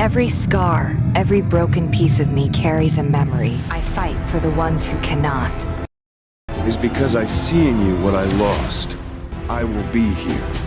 Every scar, every broken piece of me carries a memory. I fight for the ones who cannot. Is because I see in you what I lost. I will be here.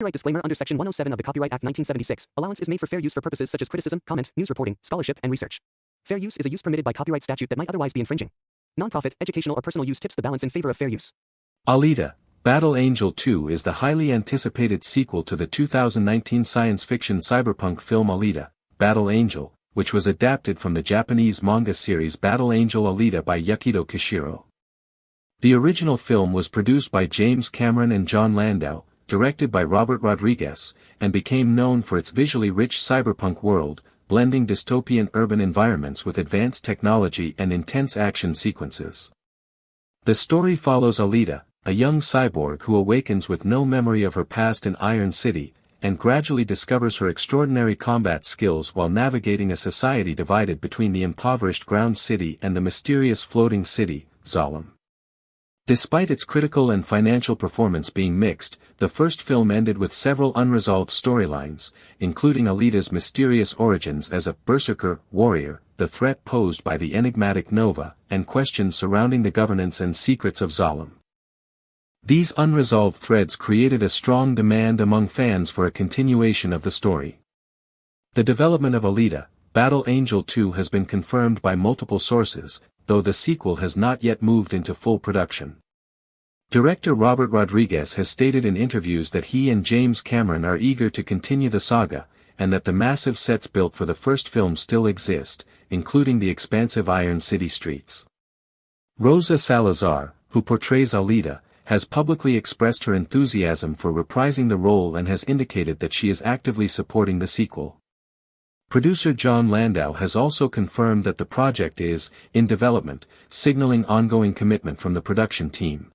Copyright disclaimer under Section 107 of the Copyright Act 1976. Allowance is made for fair use for purposes such as criticism, comment, news reporting, scholarship, and research. Fair use is a use permitted by copyright statute that might otherwise be infringing. Nonprofit, educational, or personal use tips the balance in favor of fair use. Alita Battle Angel 2 is the highly anticipated sequel to the 2019 science fiction cyberpunk film Alita Battle Angel, which was adapted from the Japanese manga series Battle Angel Alita by Yukito Kishiro. The original film was produced by James Cameron and John Landau, directed by Robert Rodriguez, and became known for its visually rich cyberpunk world, blending dystopian urban environments with advanced technology and intense action sequences. The story follows Alita, a young cyborg who awakens with no memory of her past in Iron City, and gradually discovers her extraordinary combat skills while navigating a society divided between the impoverished ground city and the mysterious floating city, Zalem. Despite its critical and financial performance being mixed, the first film ended with several unresolved storylines, including Alita's mysterious origins as a berserker warrior, the threat posed by the enigmatic Nova, and questions surrounding the governance and secrets of Zalem. These unresolved threads created a strong demand among fans for a continuation of the story. The development of Alita Battle Angel 2 has been confirmed by multiple sources, though the sequel has not yet moved into full production. Director Robert Rodriguez has stated in interviews that he and James Cameron are eager to continue the saga, and that the massive sets built for the first film still exist, including the expansive Iron City streets. Rosa Salazar, who portrays Alita, has publicly expressed her enthusiasm for reprising the role and has indicated that she is actively supporting the sequel. Producer John Landau has also confirmed that the project is in development, signaling ongoing commitment from the production team.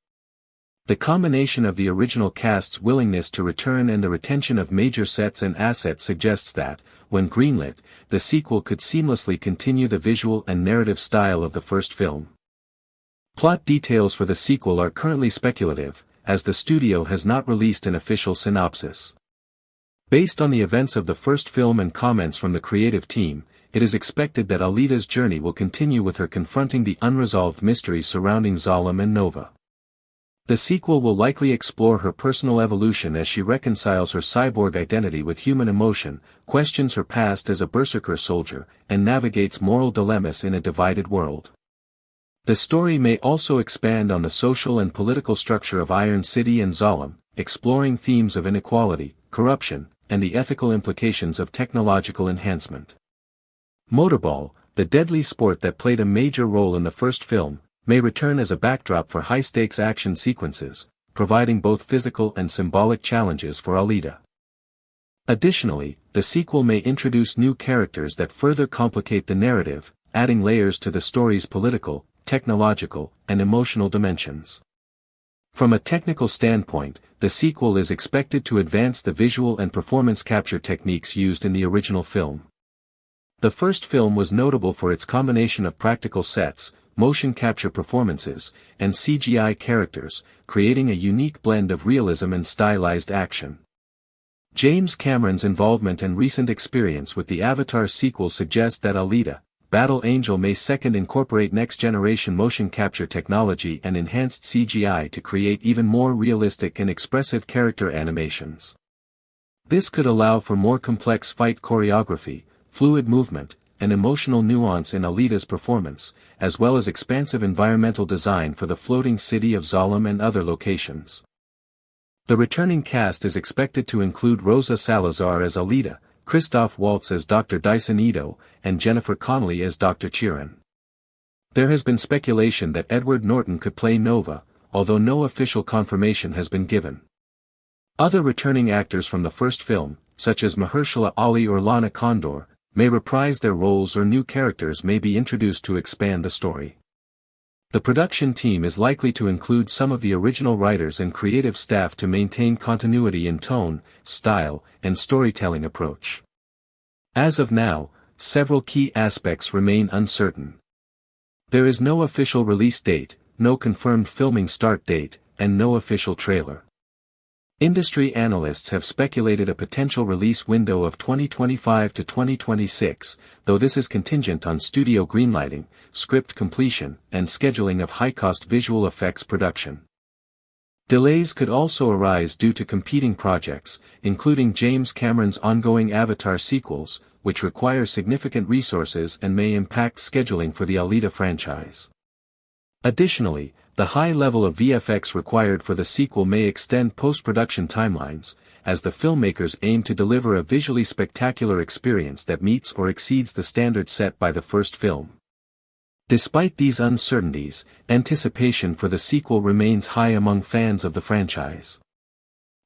The combination of the original cast's willingness to return and the retention of major sets and assets suggests that, when greenlit, the sequel could seamlessly continue the visual and narrative style of the first film. Plot details for the sequel are currently speculative, as the studio has not released an official synopsis. Based on the events of the first film and comments from the creative team, it is expected that Alita's journey will continue with her confronting the unresolved mysteries surrounding Zalem and Nova. The sequel will likely explore her personal evolution as she reconciles her cyborg identity with human emotion, questions her past as a berserker soldier, and navigates moral dilemmas in a divided world. The story may also expand on the social and political structure of Iron City and Zalem, exploring themes of inequality, corruption, and the ethical implications of technological enhancement. Motorball, the deadly sport that played a major role in the first film, may return as a backdrop for high-stakes action sequences, providing both physical and symbolic challenges for Alita. Additionally, the sequel may introduce new characters that further complicate the narrative, adding layers to the story's political, technological, and emotional dimensions. From a technical standpoint, the sequel is expected to advance the visual and performance capture techniques used in the original film. The first film was notable for its combination of practical sets, motion capture performances, and CGI characters, creating a unique blend of realism and stylized action. James Cameron's involvement and recent experience with the Avatar sequel suggest that Alita Battle Angel may second incorporate next-generation motion capture technology and enhanced CGI to create even more realistic and expressive character animations. This could allow for more complex fight choreography, fluid movement, and emotional nuance in Alita's performance, as well as expansive environmental design for the floating city of Zalem and other locations. The returning cast is expected to include Rosa Salazar as Alita, Christoph Waltz as Dr. Dyson Ito, and Jennifer Connelly as Dr. Chiron. There has been speculation that Edward Norton could play Nova, although no official confirmation has been given. Other returning actors from the first film, such as Mahershala Ali or Lana Condor, may reprise their roles or new characters may be introduced to expand the story. The production team is likely to include some of the original writers and creative staff to maintain continuity in tone, style, and storytelling approach. As of now, several key aspects remain uncertain. There is no official release date, no confirmed filming start date, and no official trailer. Industry analysts have speculated a potential release window of 2025 to 2026, though this is contingent on studio greenlighting, script completion, and scheduling of high-cost visual effects production. Delays could also arise due to competing projects, including James Cameron's ongoing Avatar sequels, which require significant resources and may impact scheduling for the Alita franchise. Additionally, the high level of VFX required for the sequel may extend post-production timelines, as the filmmakers aim to deliver a visually spectacular experience that meets or exceeds the standards set by the first film. Despite these uncertainties, anticipation for the sequel remains high among fans of the franchise.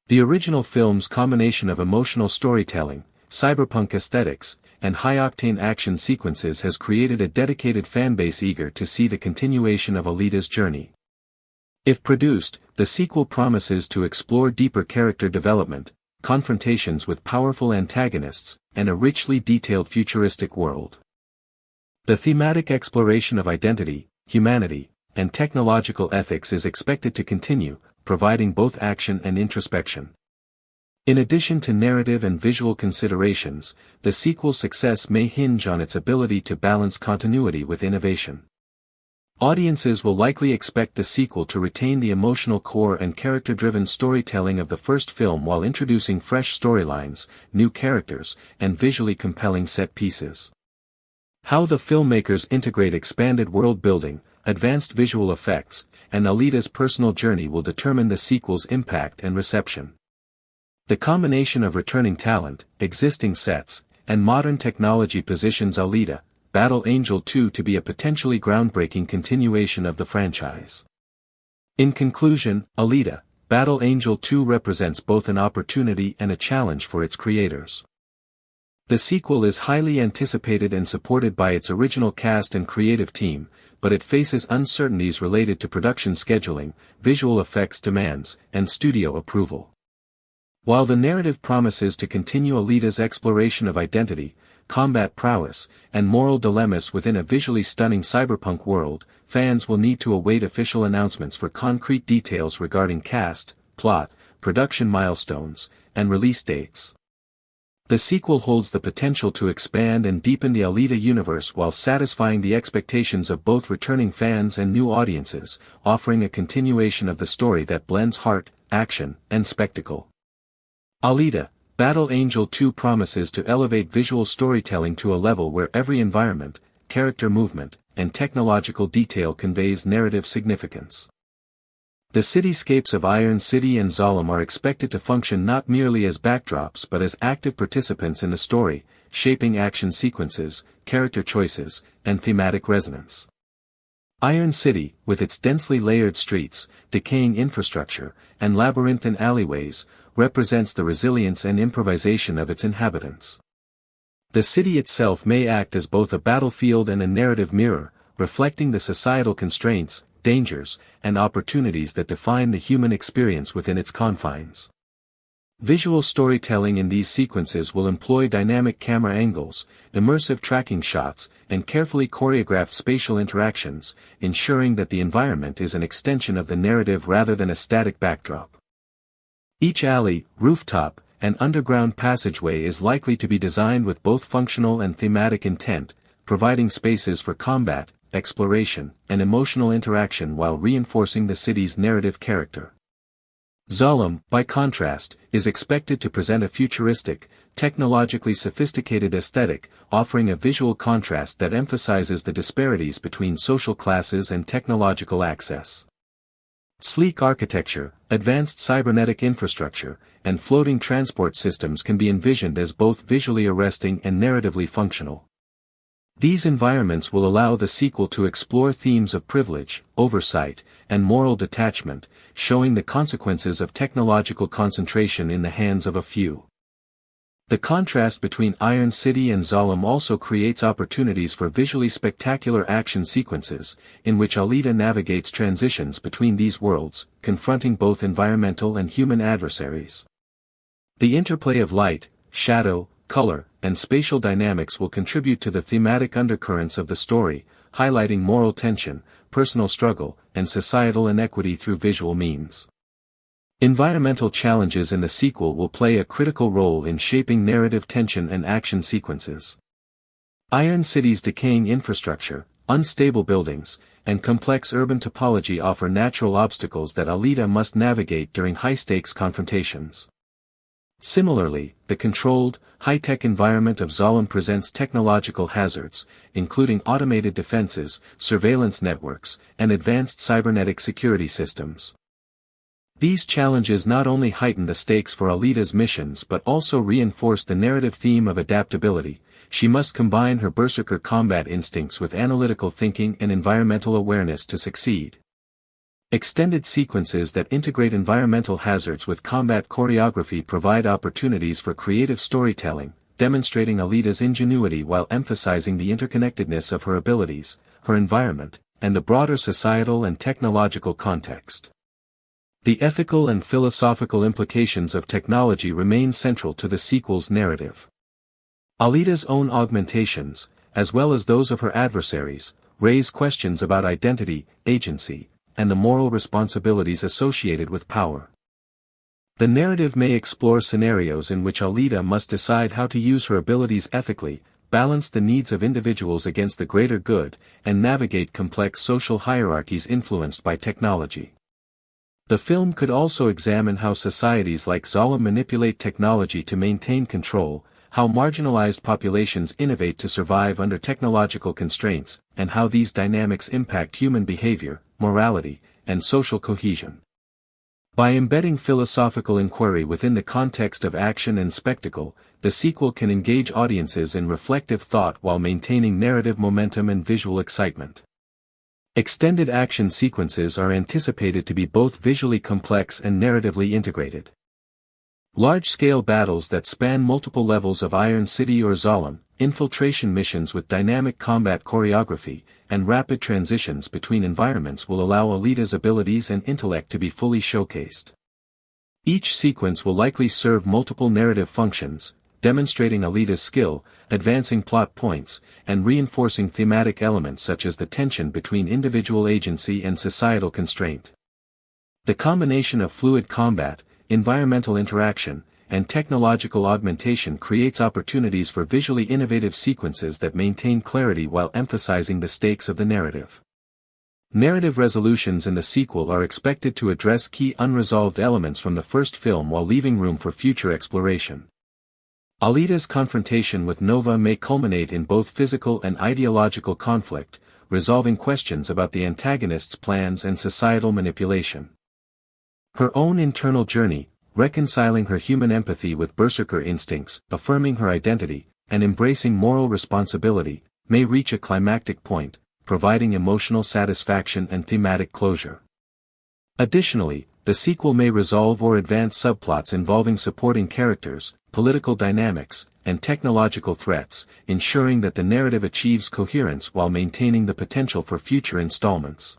The original film's combination of emotional storytelling, cyberpunk aesthetics, and high-octane action sequences has created a dedicated fanbase eager to see the continuation of Alita's journey. If produced, the sequel promises to explore deeper character development, confrontations with powerful antagonists, and a richly detailed futuristic world. The thematic exploration of identity, humanity, and technological ethics is expected to continue, providing both action and introspection. In addition to narrative and visual considerations, the sequel's success may hinge on its ability to balance continuity with innovation. Audiences will likely expect the sequel to retain the emotional core and character-driven storytelling of the first film while introducing fresh storylines, new characters, and visually compelling set pieces. How the filmmakers integrate expanded world-building, advanced visual effects, and Alita's personal journey will determine the sequel's impact and reception. The combination of returning talent, existing sets, and modern technology positions Alita Battle Angel 2 to be a potentially groundbreaking continuation of the franchise. In conclusion, Alita Battle Angel 2 represents both an opportunity and a challenge for its creators. The sequel is highly anticipated and supported by its original cast and creative team, but it faces uncertainties related to production scheduling, visual effects demands, and studio approval. While the narrative promises to continue Alita's exploration of identity, combat prowess, and moral dilemmas within a visually stunning cyberpunk world, fans will need to await official announcements for concrete details regarding cast, plot, production milestones, and release dates. The sequel holds the potential to expand and deepen the Alita universe while satisfying the expectations of both returning fans and new audiences, offering a continuation of the story that blends heart, action, and spectacle. Alita Battle Angel 2 promises to elevate visual storytelling to a level where every environment, character movement, and technological detail conveys narrative significance. The cityscapes of Iron City and Zalem are expected to function not merely as backdrops but as active participants in the story, shaping action sequences, character choices, and thematic resonance. Iron City, with its densely layered streets, decaying infrastructure, and labyrinthine alleyways, represents the resilience and improvisation of its inhabitants. The city itself may act as both a battlefield and a narrative mirror, reflecting the societal constraints, dangers, and opportunities that define the human experience within its confines. Visual storytelling in these sequences will employ dynamic camera angles, immersive tracking shots, and carefully choreographed spatial interactions, ensuring that the environment is an extension of the narrative rather than a static backdrop. Each alley, rooftop, and underground passageway is likely to be designed with both functional and thematic intent, providing spaces for combat, exploration, and emotional interaction while reinforcing the city's narrative character. Zalem, by contrast, is expected to present a futuristic, technologically sophisticated aesthetic, offering a visual contrast that emphasizes the disparities between social classes and technological access. Sleek architecture, advanced cybernetic infrastructure, and floating transport systems can be envisioned as both visually arresting and narratively functional. These environments will allow the sequel to explore themes of privilege, oversight, and moral detachment, showing the consequences of technological concentration in the hands of a few. The contrast between Iron City and Zalem also creates opportunities for visually spectacular action sequences, in which Alita navigates transitions between these worlds, confronting both environmental and human adversaries. The interplay of light, shadow, color, and spatial dynamics will contribute to the thematic undercurrents of the story, highlighting moral tension, personal struggle, and societal inequity through visual means. Environmental challenges in the sequel will play a critical role in shaping narrative tension and action sequences. Iron City's decaying infrastructure, unstable buildings, and complex urban topology offer natural obstacles that Alita must navigate during high-stakes confrontations. Similarly, the controlled, high-tech environment of Zolom presents technological hazards, including automated defenses, surveillance networks, and advanced cybernetic security systems. These challenges not only heighten the stakes for Alita's missions but also reinforce the narrative theme of adaptability. She must combine her berserker combat instincts with analytical thinking and environmental awareness to succeed. Extended sequences that integrate environmental hazards with combat choreography provide opportunities for creative storytelling, demonstrating Alita's ingenuity while emphasizing the interconnectedness of her abilities, her environment, and the broader societal and technological context. The ethical and philosophical implications of technology remain central to the sequel's narrative. Alita's own augmentations, as well as those of her adversaries, raise questions about identity, agency, and the moral responsibilities associated with power. The narrative may explore scenarios in which Alita must decide how to use her abilities ethically, balance the needs of individuals against the greater good, and navigate complex social hierarchies influenced by technology. The film could also examine how societies like Zolom manipulate technology to maintain control, how marginalized populations innovate to survive under technological constraints, and how these dynamics impact human behavior, morality, and social cohesion. By embedding philosophical inquiry within the context of action and spectacle, the sequel can engage audiences in reflective thought while maintaining narrative momentum and visual excitement. Extended action sequences are anticipated to be both visually complex and narratively integrated. Large-scale battles that span multiple levels of Iron City or Zolom, infiltration missions with dynamic combat choreography, and rapid transitions between environments will allow Alita's abilities and intellect to be fully showcased. Each sequence will likely serve multiple narrative functions, demonstrating Alita's skill, advancing plot points, and reinforcing thematic elements such as the tension between individual agency and societal constraint. The combination of fluid combat, environmental interaction, and technological augmentation creates opportunities for visually innovative sequences that maintain clarity while emphasizing the stakes of the narrative. Narrative resolutions in the sequel are expected to address key unresolved elements from the first film while leaving room for future exploration. Alita's confrontation with Nova may culminate in both physical and ideological conflict, resolving questions about the antagonist's plans and societal manipulation. Her own internal journey, reconciling her human empathy with berserker instincts, affirming her identity, and embracing moral responsibility, may reach a climactic point, providing emotional satisfaction and thematic closure. Additionally, the sequel may resolve or advance subplots involving supporting characters, political dynamics, and technological threats, ensuring that the narrative achieves coherence while maintaining the potential for future installments.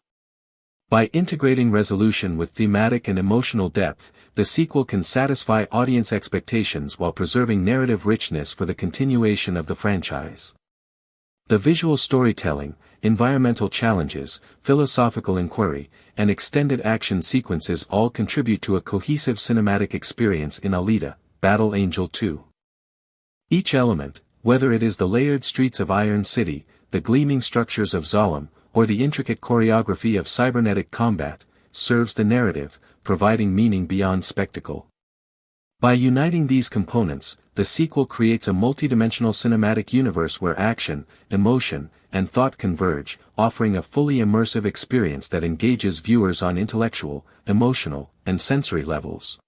By integrating resolution with thematic and emotional depth, the sequel can satisfy audience expectations while preserving narrative richness for the continuation of the franchise. The visual storytelling, environmental challenges, philosophical inquiry, and extended action sequences all contribute to a cohesive cinematic experience in Alita, Battle Angel 2. Each element, whether it is the layered streets of Iron City, the gleaming structures of Zolom, or the intricate choreography of cybernetic combat, serves the narrative, providing meaning beyond spectacle. By uniting these components, the sequel creates a multidimensional cinematic universe where action, emotion, and thought converge, offering a fully immersive experience that engages viewers on intellectual, emotional, and sensory levels.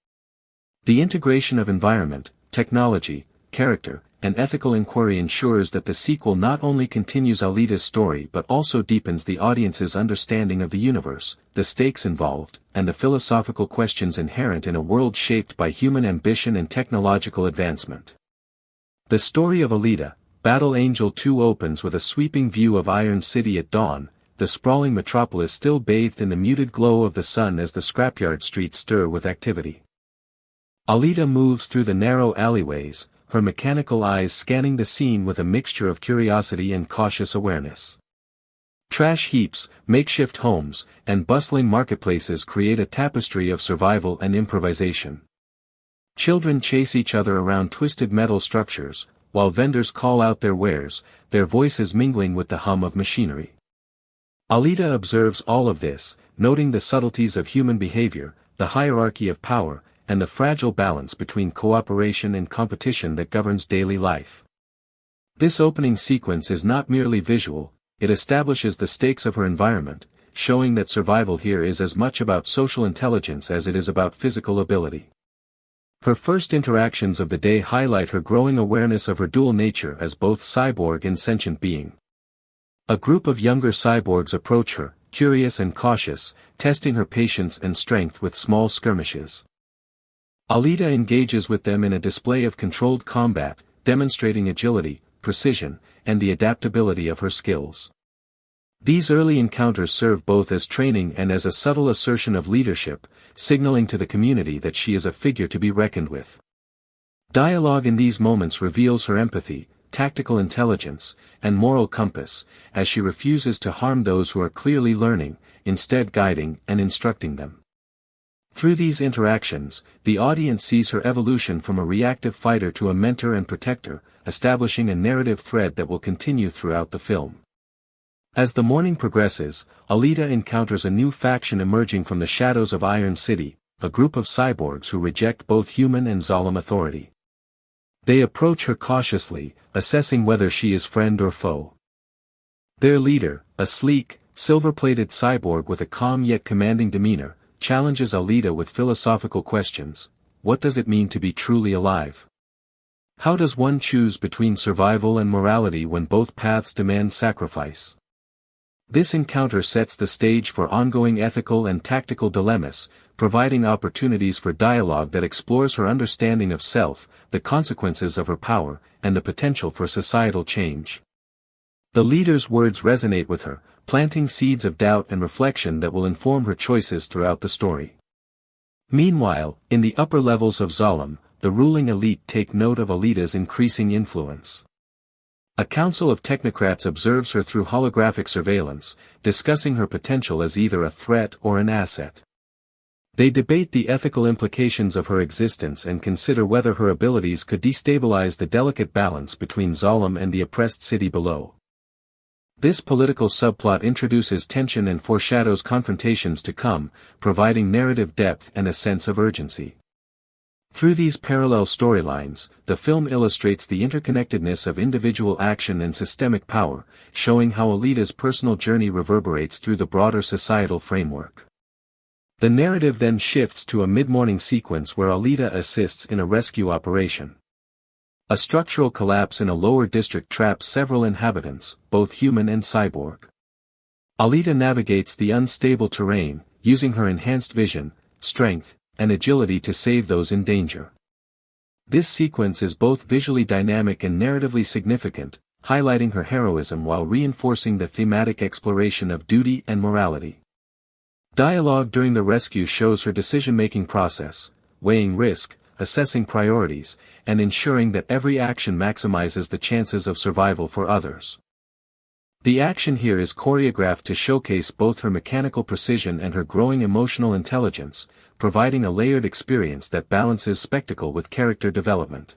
The integration of environment, technology, character, and ethical inquiry ensures that the sequel not only continues Alita's story but also deepens the audience's understanding of the universe, the stakes involved, and the philosophical questions inherent in a world shaped by human ambition and technological advancement. The story of Alita, Battle Angel 2 opens with a sweeping view of Iron City at dawn, the sprawling metropolis still bathed in the muted glow of the sun as the scrapyard streets stir with activity. Alita moves through the narrow alleyways, her mechanical eyes scanning the scene with a mixture of curiosity and cautious awareness. Trash heaps, makeshift homes, and bustling marketplaces create a tapestry of survival and improvisation. Children chase each other around twisted metal structures, while vendors call out their wares, their voices mingling with the hum of machinery. Alita observes all of this, noting the subtleties of human behavior, the hierarchy of power, and the fragile balance between cooperation and competition that governs daily life. This opening sequence is not merely visual, it establishes the stakes of her environment, showing that survival here is as much about social intelligence as it is about physical ability. Her first interactions of the day highlight her growing awareness of her dual nature as both cyborg and sentient being. A group of younger cyborgs approach her, curious and cautious, testing her patience and strength with small skirmishes. Alita engages with them in a display of controlled combat, demonstrating agility, precision, and the adaptability of her skills. These early encounters serve both as training and as a subtle assertion of leadership, signaling to the community that she is a figure to be reckoned with. Dialogue in these moments reveals her empathy, tactical intelligence, and moral compass, as she refuses to harm those who are clearly learning, instead guiding and instructing them. Through these interactions, the audience sees her evolution from a reactive fighter to a mentor and protector, establishing a narrative thread that will continue throughout the film. As the morning progresses, Alita encounters a new faction emerging from the shadows of Iron City, a group of cyborgs who reject both human and Zalem authority. They approach her cautiously, assessing whether she is friend or foe. Their leader, a sleek, silver-plated cyborg with a calm yet commanding demeanor, challenges Alita with philosophical questions. What does it mean to be truly alive? How does one choose between survival and morality when both paths demand sacrifice? This encounter sets the stage for ongoing ethical and tactical dilemmas, providing opportunities for dialogue that explores her understanding of self, the consequences of her power, and the potential for societal change. The leader's words resonate with her, planting seeds of doubt and reflection that will inform her choices throughout the story. Meanwhile, in the upper levels of Zalem, the ruling elite take note of Alita's increasing influence. A council of technocrats observes her through holographic surveillance, discussing her potential as either a threat or an asset. They debate the ethical implications of her existence and consider whether her abilities could destabilize the delicate balance between Zalem and the oppressed city below. This political subplot introduces tension and foreshadows confrontations to come, providing narrative depth and a sense of urgency. Through these parallel storylines, the film illustrates the interconnectedness of individual action and systemic power, showing how Alita's personal journey reverberates through the broader societal framework. The narrative then shifts to a mid-morning sequence where Alita assists in a rescue operation. A structural collapse in a lower district traps several inhabitants, both human and cyborg. Alita navigates the unstable terrain, using her enhanced vision, strength, and agility to save those in danger. This sequence is both visually dynamic and narratively significant, highlighting her heroism while reinforcing the thematic exploration of duty and morality. Dialogue during the rescue shows her decision-making process, weighing risk, assessing priorities, and ensuring that every action maximizes the chances of survival for others. The action here is choreographed to showcase both her mechanical precision and her growing emotional intelligence, providing a layered experience that balances spectacle with character development.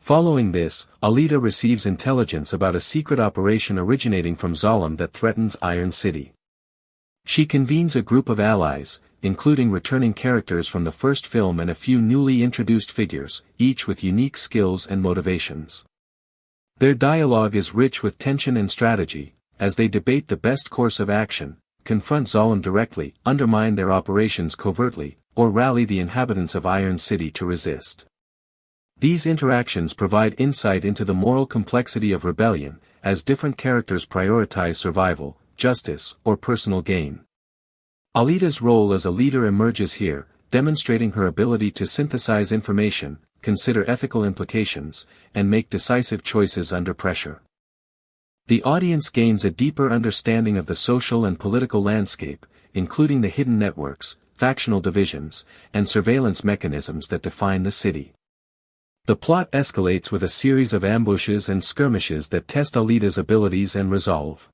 Following this, Alita receives intelligence about a secret operation originating from Zalem that threatens Iron City. She convenes a group of allies, including returning characters from the first film and a few newly introduced figures, each with unique skills and motivations. Their dialogue is rich with tension and strategy, as they debate the best course of action, confront Zalem directly, undermine their operations covertly, or rally the inhabitants of Iron City to resist. These interactions provide insight into the moral complexity of rebellion, as different characters prioritize survival, justice, or personal gain. Alita's role as a leader emerges here, demonstrating her ability to synthesize information, consider ethical implications, and make decisive choices under pressure. The audience gains a deeper understanding of the social and political landscape, including the hidden networks, factional divisions, and surveillance mechanisms that define the city. The plot escalates with a series of ambushes and skirmishes that test Alita's abilities and resolve.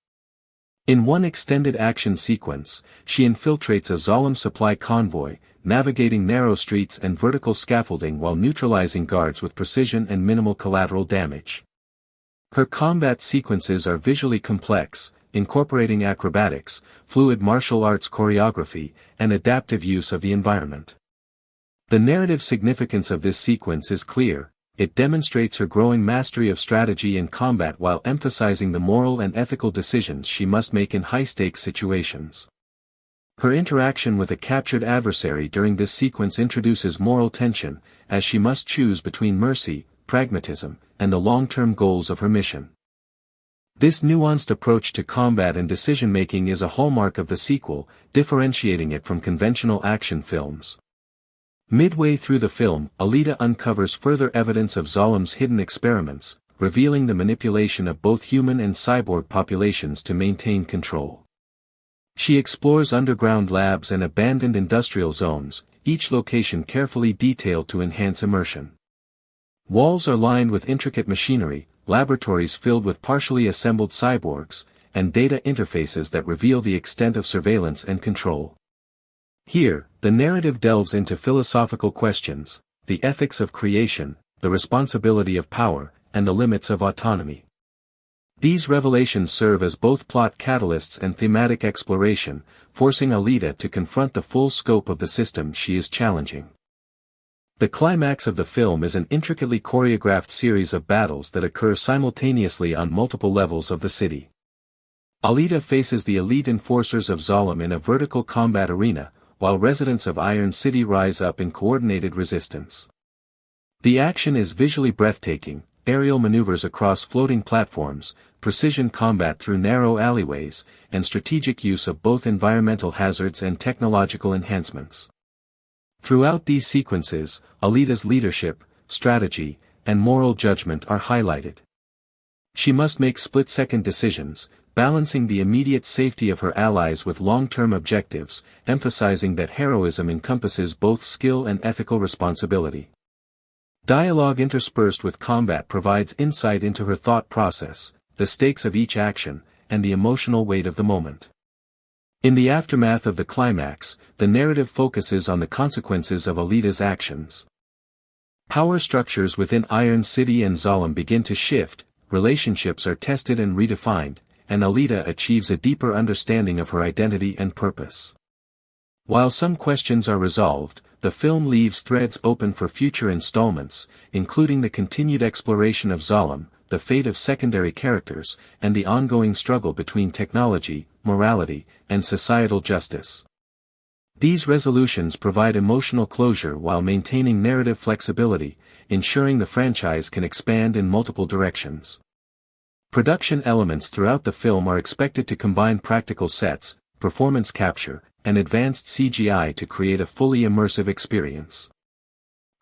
In one extended action sequence, she infiltrates a Zalem supply convoy, navigating narrow streets and vertical scaffolding while neutralizing guards with precision and minimal collateral damage. Her combat sequences are visually complex, incorporating acrobatics, fluid martial arts choreography, and adaptive use of the environment. The narrative significance of this sequence is clear. It demonstrates her growing mastery of strategy and combat while emphasizing the moral and ethical decisions she must make in high-stakes situations. Her interaction with a captured adversary during this sequence introduces moral tension, as she must choose between mercy, pragmatism, and the long-term goals of her mission. This nuanced approach to combat and decision-making is a hallmark of the sequel, differentiating it from conventional action films. Midway through the film, Alita uncovers further evidence of Zolam's hidden experiments, revealing the manipulation of both human and cyborg populations to maintain control. She explores underground labs and abandoned industrial zones, each location carefully detailed to enhance immersion. Walls are lined with intricate machinery, laboratories filled with partially assembled cyborgs, and data interfaces that reveal the extent of surveillance and control. Here, the narrative delves into philosophical questions, the ethics of creation, the responsibility of power, and the limits of autonomy. These revelations serve as both plot catalysts and thematic exploration, forcing Alita to confront the full scope of the system she is challenging. The climax of the film is an intricately choreographed series of battles that occur simultaneously on multiple levels of the city. Alita faces the elite enforcers of Zolam in a vertical combat arena, while residents of Iron City rise up in coordinated resistance. The action is visually breathtaking: aerial maneuvers across floating platforms, precision combat through narrow alleyways, and strategic use of both environmental hazards and technological enhancements. Throughout these sequences, Alita's leadership, strategy, and moral judgment are highlighted. She must make split-second decisions, balancing the immediate safety of her allies with long-term objectives, emphasizing that heroism encompasses both skill and ethical responsibility. Dialogue interspersed with combat provides insight into her thought process, the stakes of each action, and the emotional weight of the moment. In the aftermath of the climax, the narrative focuses on the consequences of Alita's actions. Power structures within Iron City and Zolam begin to shift, relationships are tested and redefined, and Alita achieves a deeper understanding of her identity and purpose. While some questions are resolved, the film leaves threads open for future installments, including the continued exploration of Zolam, the fate of secondary characters, and the ongoing struggle between technology, morality, and societal justice. These resolutions provide emotional closure while maintaining narrative flexibility, ensuring the franchise can expand in multiple directions. Production elements throughout the film are expected to combine practical sets, performance capture, and advanced CGI to create a fully immersive experience.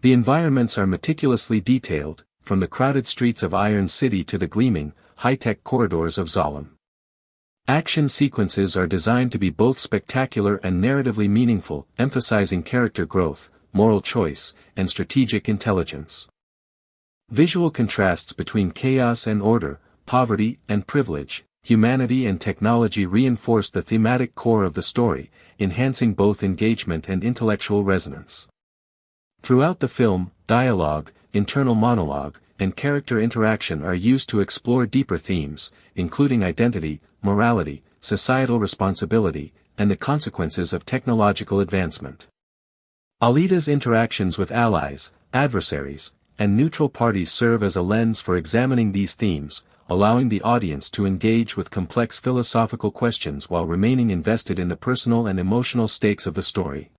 The environments are meticulously detailed, from the crowded streets of Iron City to the gleaming, high-tech corridors of Zolam. Action sequences are designed to be both spectacular and narratively meaningful, emphasizing character growth, moral choice, and strategic intelligence. Visual contrasts between chaos and order, poverty and privilege, humanity and technology reinforce the thematic core of the story, enhancing both engagement and intellectual resonance. Throughout the film, dialogue, internal monologue, and character interaction are used to explore deeper themes, including identity, morality, societal responsibility, and the consequences of technological advancement. Alita's interactions with allies, adversaries, and neutral parties serve as a lens for examining these themes, allowing the audience to engage with complex philosophical questions while remaining invested in the personal and emotional stakes of the story.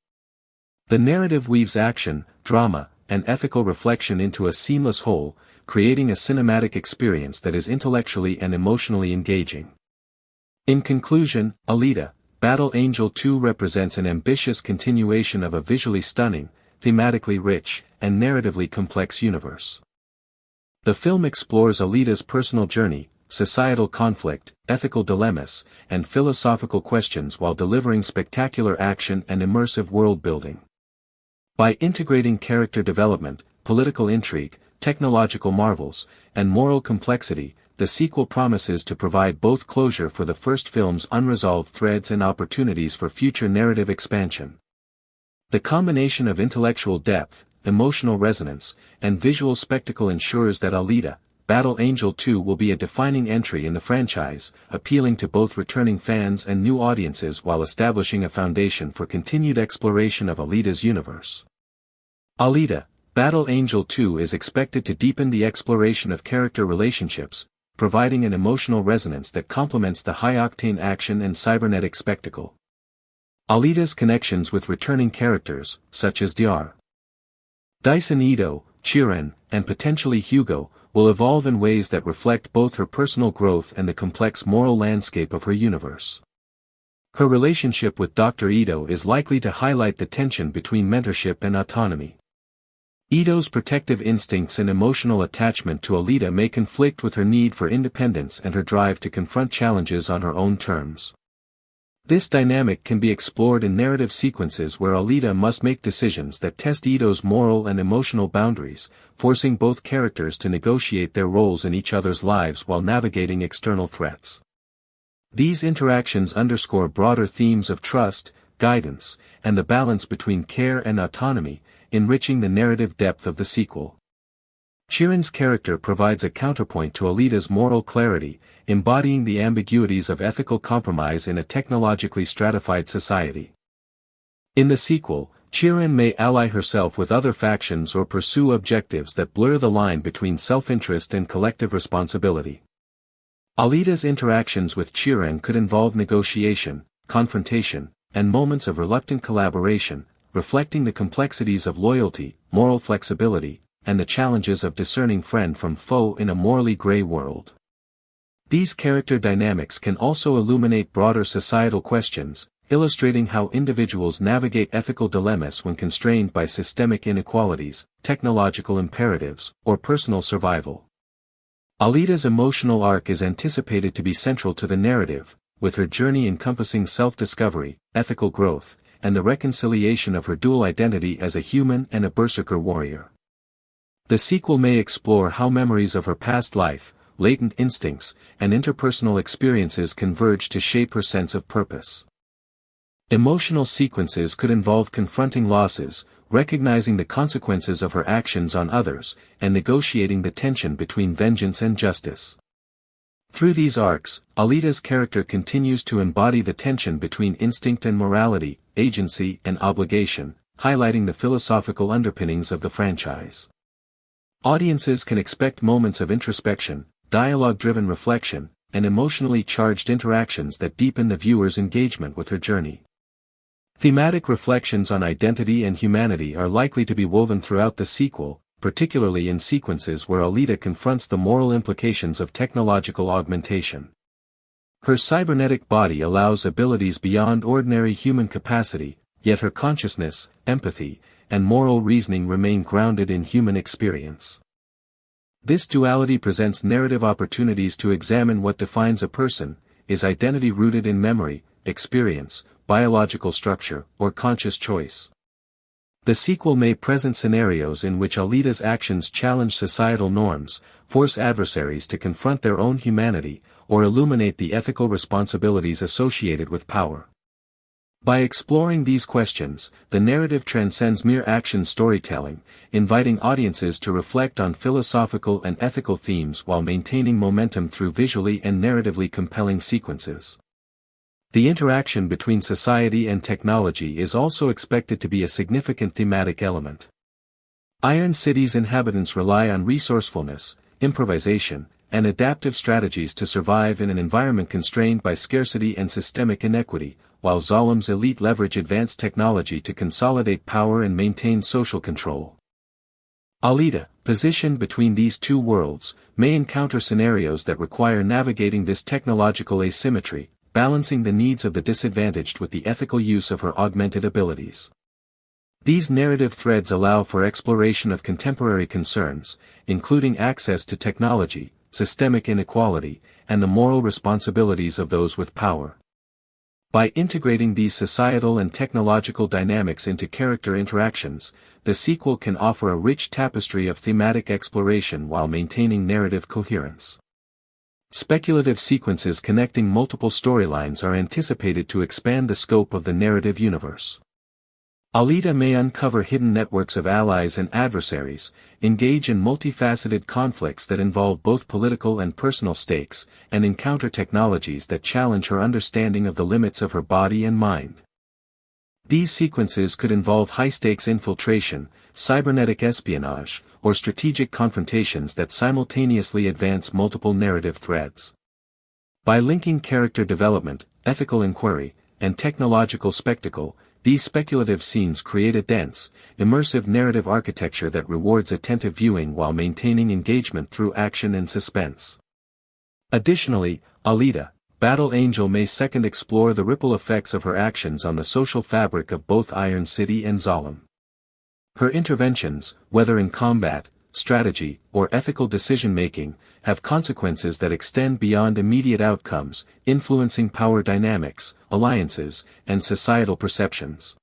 The narrative weaves action, drama, and ethical reflection into a seamless whole, creating a cinematic experience that is intellectually and emotionally engaging. In conclusion, Alita, Battle Angel 2 represents an ambitious continuation of a visually stunning, thematically rich, and narratively complex universe. The film explores Alita's personal journey, societal conflict, ethical dilemmas, and philosophical questions while delivering spectacular action and immersive world-building. By integrating character development, political intrigue, technological marvels, and moral complexity, the sequel promises to provide both closure for the first film's unresolved threads and opportunities for future narrative expansion. The combination of intellectual depth, emotional resonance, and visual spectacle ensures that Alita, Battle Angel 2 will be a defining entry in the franchise, appealing to both returning fans and new audiences while establishing a foundation for continued exploration of Alita's universe. Alita Battle Angel 2 is expected to deepen the exploration of character relationships, providing an emotional resonance that complements the high-octane action and cybernetic spectacle. Alita's connections with returning characters, such as Dr. Dyson Ito, Chiren, and potentially Hugo, will evolve in ways that reflect both her personal growth and the complex moral landscape of her universe. Her relationship with Dr. Ito is likely to highlight the tension between mentorship and autonomy. Ito's protective instincts and emotional attachment to Alita may conflict with her need for independence and her drive to confront challenges on her own terms. This dynamic can be explored in narrative sequences where Alita must make decisions that test Ito's moral and emotional boundaries, forcing both characters to negotiate their roles in each other's lives while navigating external threats. These interactions underscore broader themes of trust, guidance, and the balance between care and autonomy, enriching the narrative depth of the sequel. Chiren's character provides a counterpoint to Alita's moral clarity, embodying the ambiguities of ethical compromise in a technologically stratified society. In the sequel, Chiren may ally herself with other factions or pursue objectives that blur the line between self-interest and collective responsibility. Alita's interactions with Chiren could involve negotiation, confrontation, and moments of reluctant collaboration, reflecting the complexities of loyalty, moral flexibility, and the challenges of discerning friend from foe in a morally gray world. These character dynamics can also illuminate broader societal questions, illustrating how individuals navigate ethical dilemmas when constrained by systemic inequalities, technological imperatives, or personal survival. Alita's emotional arc is anticipated to be central to the narrative, with her journey encompassing self-discovery, ethical growth, and the reconciliation of her dual identity as a human and a berserker warrior. The sequel may explore how memories of her past life, latent instincts, and interpersonal experiences converge to shape her sense of purpose. Emotional sequences could involve confronting losses, recognizing the consequences of her actions on others, and negotiating the tension between vengeance and justice. Through these arcs, Alita's character continues to embody the tension between instinct and morality, agency and obligation, highlighting the philosophical underpinnings of the franchise. Audiences can expect moments of introspection, dialogue-driven reflection, and emotionally charged interactions that deepen the viewer's engagement with her journey. Thematic reflections on identity and humanity are likely to be woven throughout the sequel, particularly in sequences where Alita confronts the moral implications of technological augmentation. Her cybernetic body allows abilities beyond ordinary human capacity, yet her consciousness, empathy, and moral reasoning remain grounded in human experience. This duality presents narrative opportunities to examine what defines a person: is identity rooted in memory, experience, biological structure, or conscious choice? The sequel may present scenarios in which Alita's actions challenge societal norms, force adversaries to confront their own humanity, or illuminate the ethical responsibilities associated with power. By exploring these questions, the narrative transcends mere action storytelling, inviting audiences to reflect on philosophical and ethical themes while maintaining momentum through visually and narratively compelling sequences. The interaction between society and technology is also expected to be a significant thematic element. Iron City's inhabitants rely on resourcefulness, improvisation, and adaptive strategies to survive in an environment constrained by scarcity and systemic inequity, while Zalum's elite leverage advanced technology to consolidate power and maintain social control. Alita, positioned between these two worlds, may encounter scenarios that require navigating this technological asymmetry, balancing the needs of the disadvantaged with the ethical use of her augmented abilities. These narrative threads allow for exploration of contemporary concerns, including access to technology, systemic inequality, and the moral responsibilities of those with power. By integrating these societal and technological dynamics into character interactions, the sequel can offer a rich tapestry of thematic exploration while maintaining narrative coherence. Speculative sequences connecting multiple storylines are anticipated to expand the scope of the narrative universe. Alita may uncover hidden networks of allies and adversaries, engage in multifaceted conflicts that involve both political and personal stakes, and encounter technologies that challenge her understanding of the limits of her body and mind. These sequences could involve high-stakes infiltration, cybernetic espionage, or strategic confrontations that simultaneously advance multiple narrative threads. By linking character development, ethical inquiry, and technological spectacle, these speculative scenes create a dense, immersive narrative architecture that rewards attentive viewing while maintaining engagement through action and suspense. Additionally, Alita Battle Angel may second explore the ripple effects of her actions on the social fabric of both Iron City and Zalem. Her interventions, whether in combat, strategy, or ethical decision-making, have consequences that extend beyond immediate outcomes, influencing power dynamics, alliances, and societal perceptions.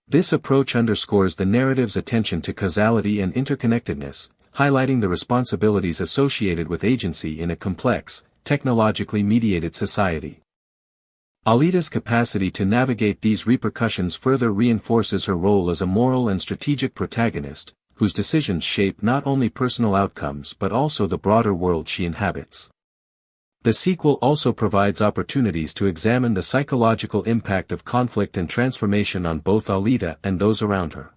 This approach underscores the narrative's attention to causality and interconnectedness, highlighting the responsibilities associated with agency in a complex, technologically mediated society. Alita's capacity to navigate these repercussions further reinforces her role as a moral and strategic protagonist, whose decisions shape not only personal outcomes but also the broader world she inhabits. The sequel also provides opportunities to examine the psychological impact of conflict and transformation on both Alita and those around her.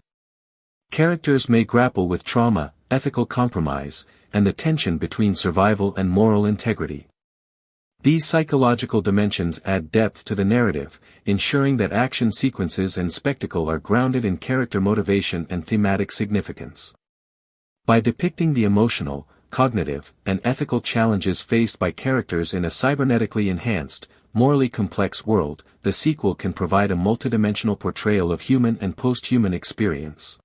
Characters may grapple with trauma, ethical compromise, and the tension between survival and moral integrity. These psychological dimensions add depth to the narrative, ensuring that action sequences and spectacle are grounded in character motivation and thematic significance. By depicting the emotional, cognitive, and ethical challenges faced by characters in a cybernetically enhanced, morally complex world, the sequel can provide a multidimensional portrayal of human and post-human experience.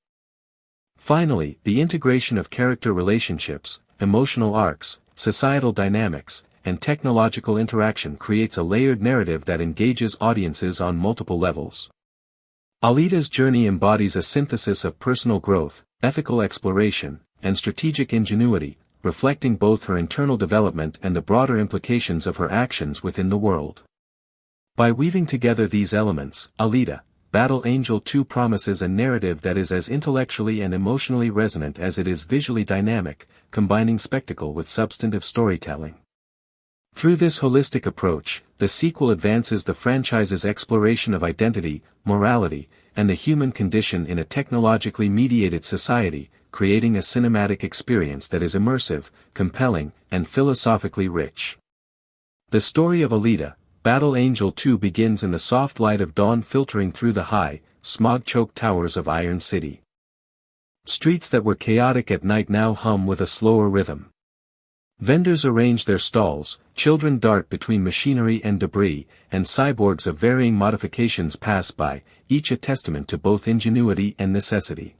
Finally, the integration of character relationships, emotional arcs, societal dynamics, and technological interaction creates a layered narrative that engages audiences on multiple levels. Alita's journey embodies a synthesis of personal growth, ethical exploration, and strategic ingenuity, reflecting both her internal development and the broader implications of her actions within the world. By weaving together these elements, Alita Battle Angel 2 promises a narrative that is as intellectually and emotionally resonant as it is visually dynamic, combining spectacle with substantive storytelling. Through this holistic approach, the sequel advances the franchise's exploration of identity, morality, and the human condition in a technologically mediated society, creating a cinematic experience that is immersive, compelling, and philosophically rich. The story of Alita Battle Angel 2 begins in the soft light of dawn filtering through the high, smog-choked towers of Iron City. Streets that were chaotic at night now hum with a slower rhythm. Vendors arrange their stalls, children dart between machinery and debris, and cyborgs of varying modifications pass by, each a testament to both ingenuity and necessity.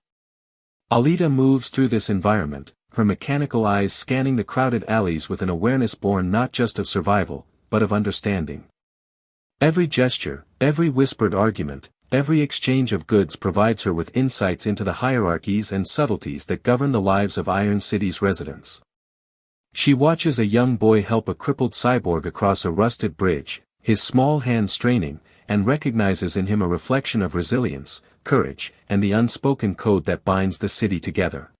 Alita moves through this environment, her mechanical eyes scanning the crowded alleys with an awareness born not just of survival, but of understanding. Every gesture, every whispered argument, every exchange of goods provides her with insights into the hierarchies and subtleties that govern the lives of Iron City's residents. She watches a young boy help a crippled cyborg across a rusted bridge, his small hand straining, and recognizes in him a reflection of resilience, courage, and the unspoken code that binds the city together.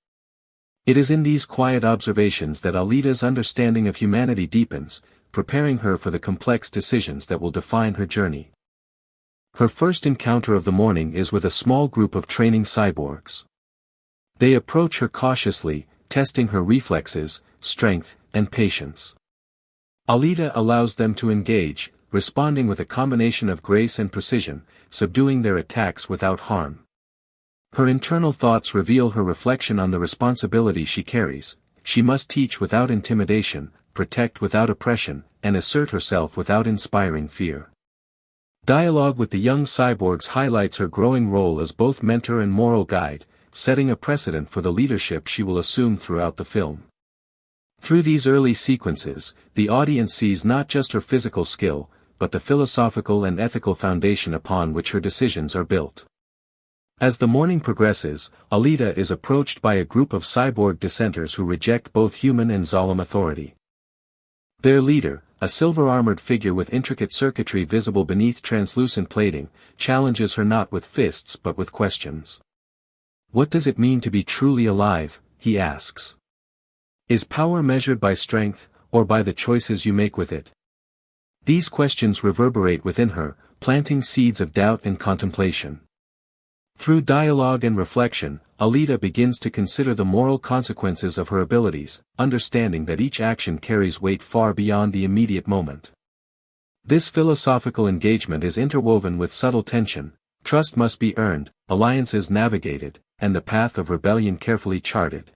It is in these quiet observations that Alita's understanding of humanity deepens, preparing her for the complex decisions that will define her journey. Her first encounter of the morning is with a small group of training cyborgs. They approach her cautiously, testing her reflexes, strength, and patience. Alita allows them to engage, responding with a combination of grace and precision, subduing their attacks without harm. Her internal thoughts reveal her reflection on the responsibility she carries. She must teach without intimidation, protect without oppression, and assert herself without inspiring fear. Dialogue with the young cyborgs highlights her growing role as both mentor and moral guide, setting a precedent for the leadership she will assume throughout the film. Through these early sequences, the audience sees not just her physical skill, but the philosophical and ethical foundation upon which her decisions are built. As the morning progresses, Alita is approached by a group of cyborg dissenters who reject both human and Zalem authority. Their leader, a silver-armored figure with intricate circuitry visible beneath translucent plating, challenges her not with fists but with questions. What does it mean to be truly alive, he asks. Is power measured by strength, or by the choices you make with it? These questions reverberate within her, planting seeds of doubt and contemplation. Through dialogue and reflection, Alita begins to consider the moral consequences of her abilities, understanding that each action carries weight far beyond the immediate moment. This philosophical engagement is interwoven with subtle tension. Trust must be earned, alliances navigated, and the path of rebellion carefully charted.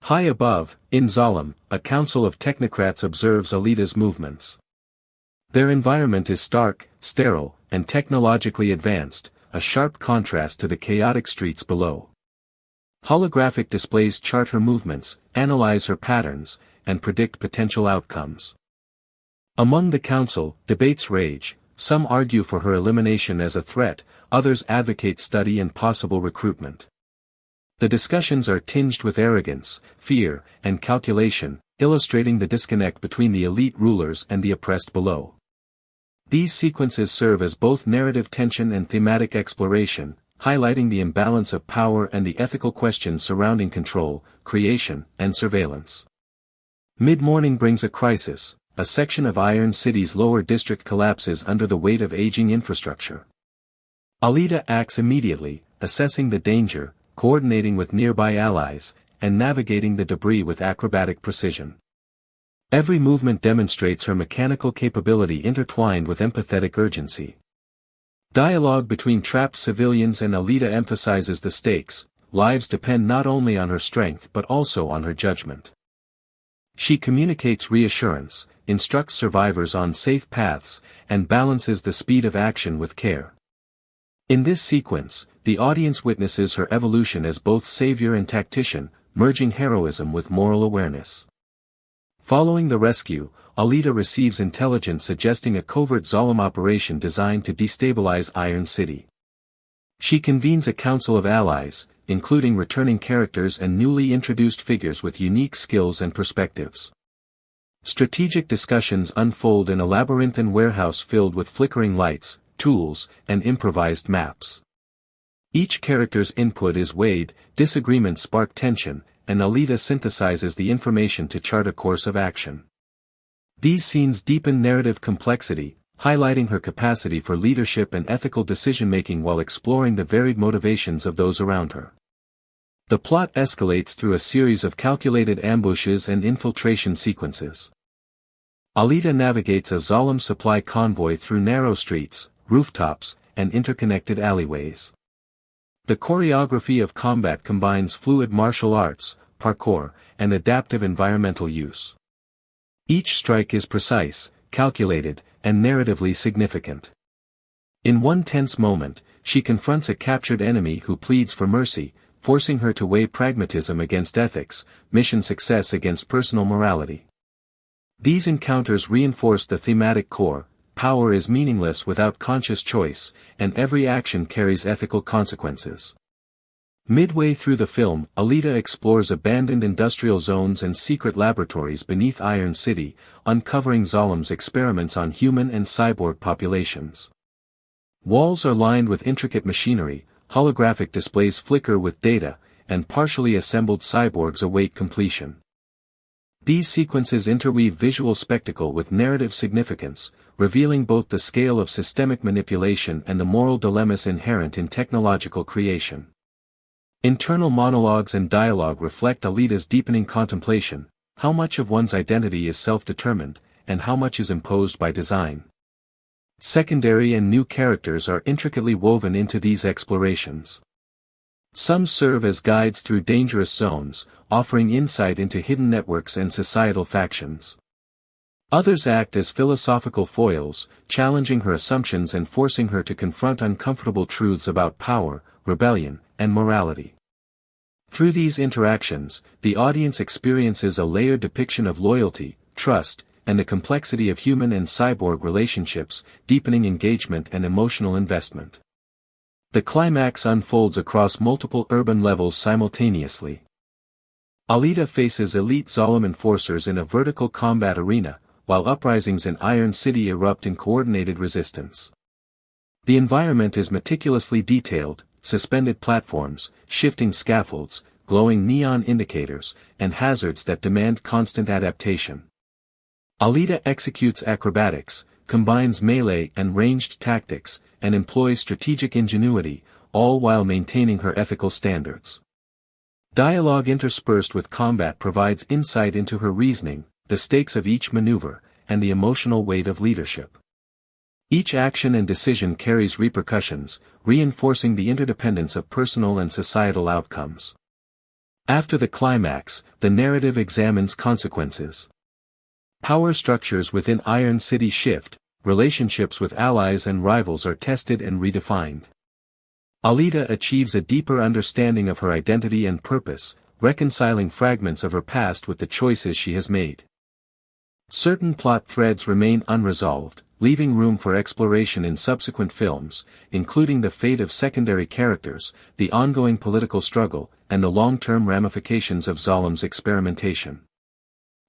High above, in Zalem, a council of technocrats observes Alita's movements. Their environment is stark, sterile, and technologically advanced, a sharp contrast to the chaotic streets below. Holographic displays chart her movements, analyze her patterns, and predict potential outcomes. Among the council, debates rage. Some argue for her elimination as a threat, others advocate study and possible recruitment. The discussions are tinged with arrogance, fear, and calculation, illustrating the disconnect between the elite rulers and the oppressed below. These sequences serve as both narrative tension and thematic exploration, highlighting the imbalance of power and the ethical questions surrounding control, creation, and surveillance. Mid-morning brings a crisis. A section of Iron City's lower district collapses under the weight of aging infrastructure. Alita acts immediately, assessing the danger, coordinating with nearby allies, and navigating the debris with acrobatic precision. Every movement demonstrates her mechanical capability intertwined with empathetic urgency. Dialogue between trapped civilians and Alita emphasizes the stakes. Lives depend not only on her strength but also on her judgment. She communicates reassurance, instructs survivors on safe paths, and balances the speed of action with care. In this sequence, the audience witnesses her evolution as both savior and tactician, merging heroism with moral awareness. Following the rescue, Alita receives intelligence suggesting a covert Zalem operation designed to destabilize Iron City. She convenes a council of allies, including returning characters and newly introduced figures with unique skills and perspectives. Strategic discussions unfold in a labyrinthine warehouse filled with flickering lights, tools, and improvised maps. Each character's input is weighed, disagreements spark tension, and Alita synthesizes the information to chart a course of action. These scenes deepen narrative complexity, highlighting her capacity for leadership and ethical decision-making while exploring the varied motivations of those around her. The plot escalates through a series of calculated ambushes and infiltration sequences. Alita navigates a Zalem supply convoy through narrow streets, rooftops, and interconnected alleyways. The choreography of combat combines fluid martial arts, parkour, and adaptive environmental use. Each strike is precise, calculated, and narratively significant. In one tense moment, she confronts a captured enemy who pleads for mercy, forcing her to weigh pragmatism against ethics, mission success against personal morality. These encounters reinforce the thematic core: power is meaningless without conscious choice, and every action carries ethical consequences. Midway through the film, Alita explores abandoned industrial zones and secret laboratories beneath Iron City, uncovering Zalem's experiments on human and cyborg populations. Walls are lined with intricate machinery, holographic displays flicker with data, and partially assembled cyborgs await completion. These sequences interweave visual spectacle with narrative significance, revealing both the scale of systemic manipulation and the moral dilemmas inherent in technological creation. Internal monologues and dialogue reflect Alita's deepening contemplation: how much of one's identity is self-determined, and how much is imposed by design. Secondary and new characters are intricately woven into these explorations. Some serve as guides through dangerous zones, offering insight into hidden networks and societal factions. Others act as philosophical foils, challenging her assumptions and forcing her to confront uncomfortable truths about power, rebellion, and morality. Through these interactions, the audience experiences a layered depiction of loyalty, trust, and the complexity of human and cyborg relationships, deepening engagement and emotional investment. The climax unfolds across multiple urban levels simultaneously. Alita faces elite Zalem enforcers in a vertical combat arena, while uprisings in Iron City erupt in coordinated resistance. The environment is meticulously detailed: suspended platforms, shifting scaffolds, glowing neon indicators, and hazards that demand constant adaptation. Alita executes acrobatics, combines melee and ranged tactics, and employs strategic ingenuity, all while maintaining her ethical standards. Dialogue interspersed with combat provides insight into her reasoning, the stakes of each maneuver, and the emotional weight of leadership. Each action and decision carries repercussions, reinforcing the interdependence of personal and societal outcomes. After the climax, the narrative examines consequences. Power structures within Iron City shift, relationships with allies and rivals are tested and redefined. Alita achieves a deeper understanding of her identity and purpose, reconciling fragments of her past with the choices she has made. Certain plot threads remain unresolved, leaving room for exploration in subsequent films, including the fate of secondary characters, the ongoing political struggle, and the long-term ramifications of Zolam's experimentation.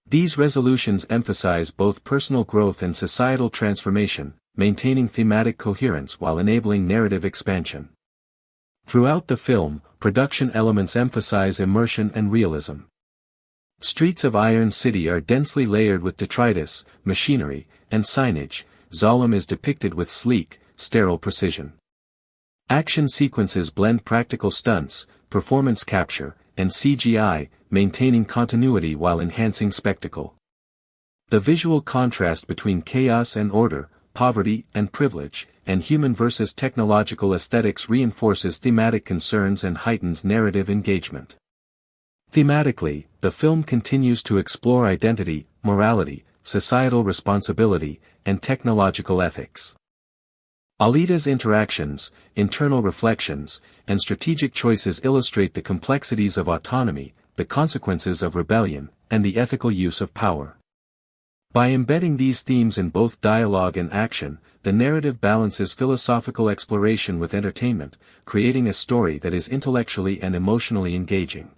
These resolutions emphasize both personal growth and societal transformation, maintaining thematic coherence while enabling narrative expansion. Throughout the film, production elements emphasize immersion and realism. Streets of Iron City are densely layered with detritus, machinery, and signage. Zolam is depicted with sleek, sterile precision. Action sequences blend practical stunts, performance capture, and CGI, maintaining continuity while enhancing spectacle. The visual contrast between chaos and order, poverty and privilege, and human versus technological aesthetics reinforces thematic concerns and heightens narrative engagement. Thematically, the film continues to explore identity, morality, societal responsibility, and technological ethics. Alita's interactions, internal reflections, and strategic choices illustrate the complexities of autonomy, the consequences of rebellion, and the ethical use of power. By embedding these themes in both dialogue and action, the narrative balances philosophical exploration with entertainment, creating a story that is intellectually and emotionally engaging.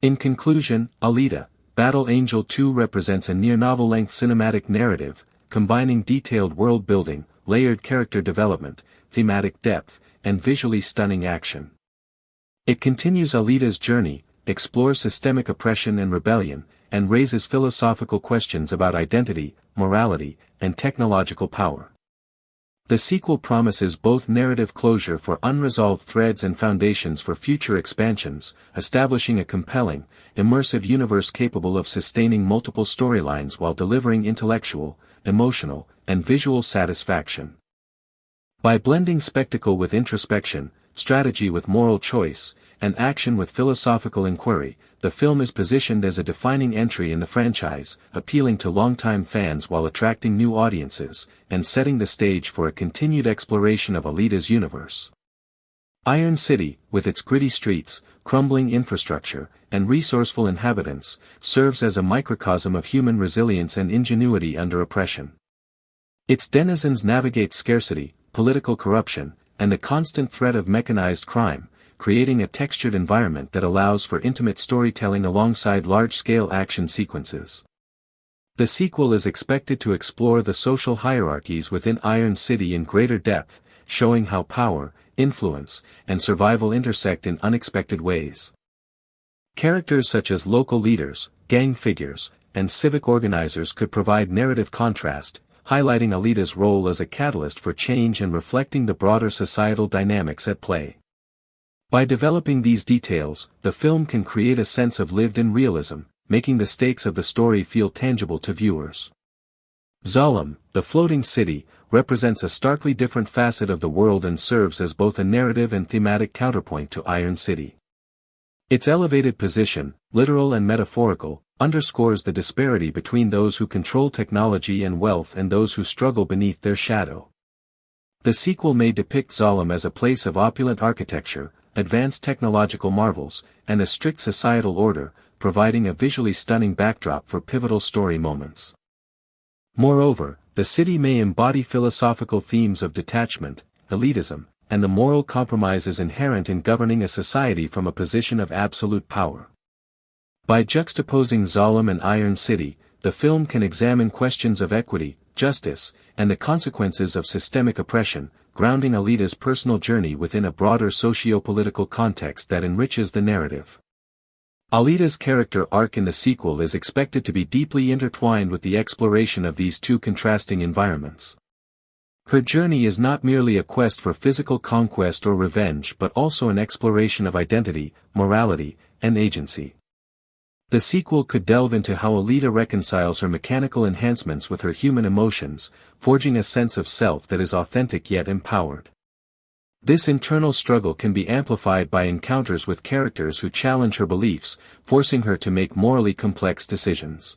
In conclusion, Alita, Battle Angel 2 represents a near-novel-length cinematic narrative, combining detailed world-building, layered character development, thematic depth, and visually stunning action. It continues Alita's journey, explores systemic oppression and rebellion, and raises philosophical questions about identity, morality, and technological power. The sequel promises both narrative closure for unresolved threads and foundations for future expansions, establishing a compelling, immersive universe capable of sustaining multiple storylines while delivering intellectual, emotional, and visual satisfaction. By blending spectacle with introspection, strategy with moral choice, and action with philosophical inquiry, the film is positioned as a defining entry in the franchise, appealing to longtime fans while attracting new audiences, and setting the stage for a continued exploration of Alita's universe. Iron City, with its gritty streets, crumbling infrastructure, and resourceful inhabitants, serves as a microcosm of human resilience and ingenuity under oppression. Its denizens navigate scarcity, political corruption, and the constant threat of mechanized crime, creating a textured environment that allows for intimate storytelling alongside large-scale action sequences. The sequel is expected to explore the social hierarchies within Iron City in greater depth, showing how power, influence, and survival intersect in unexpected ways. Characters such as local leaders, gang figures, and civic organizers could provide narrative contrast, highlighting Alita's role as a catalyst for change and reflecting the broader societal dynamics at play. By developing these details, the film can create a sense of lived-in realism, making the stakes of the story feel tangible to viewers. Zolam, the floating city, represents a starkly different facet of the world and serves as both a narrative and thematic counterpoint to Iron City. Its elevated position, literal and metaphorical, underscores the disparity between those who control technology and wealth and those who struggle beneath their shadow. The sequel may depict Zolam as a place of opulent architecture, advanced technological marvels, and a strict societal order, providing a visually stunning backdrop for pivotal story moments. Moreover, the city may embody philosophical themes of detachment, elitism, and the moral compromises inherent in governing a society from a position of absolute power. By juxtaposing Zolam and Iron City, the film can examine questions of equity, justice, and the consequences of systemic oppression, grounding Alita's personal journey within a broader socio-political context that enriches the narrative. Alita's character arc in the sequel is expected to be deeply intertwined with the exploration of these two contrasting environments. Her journey is not merely a quest for physical conquest or revenge but also an exploration of identity, morality, and agency. The sequel could delve into how Alita reconciles her mechanical enhancements with her human emotions, forging a sense of self that is authentic yet empowered. This internal struggle can be amplified by encounters with characters who challenge her beliefs, forcing her to make morally complex decisions.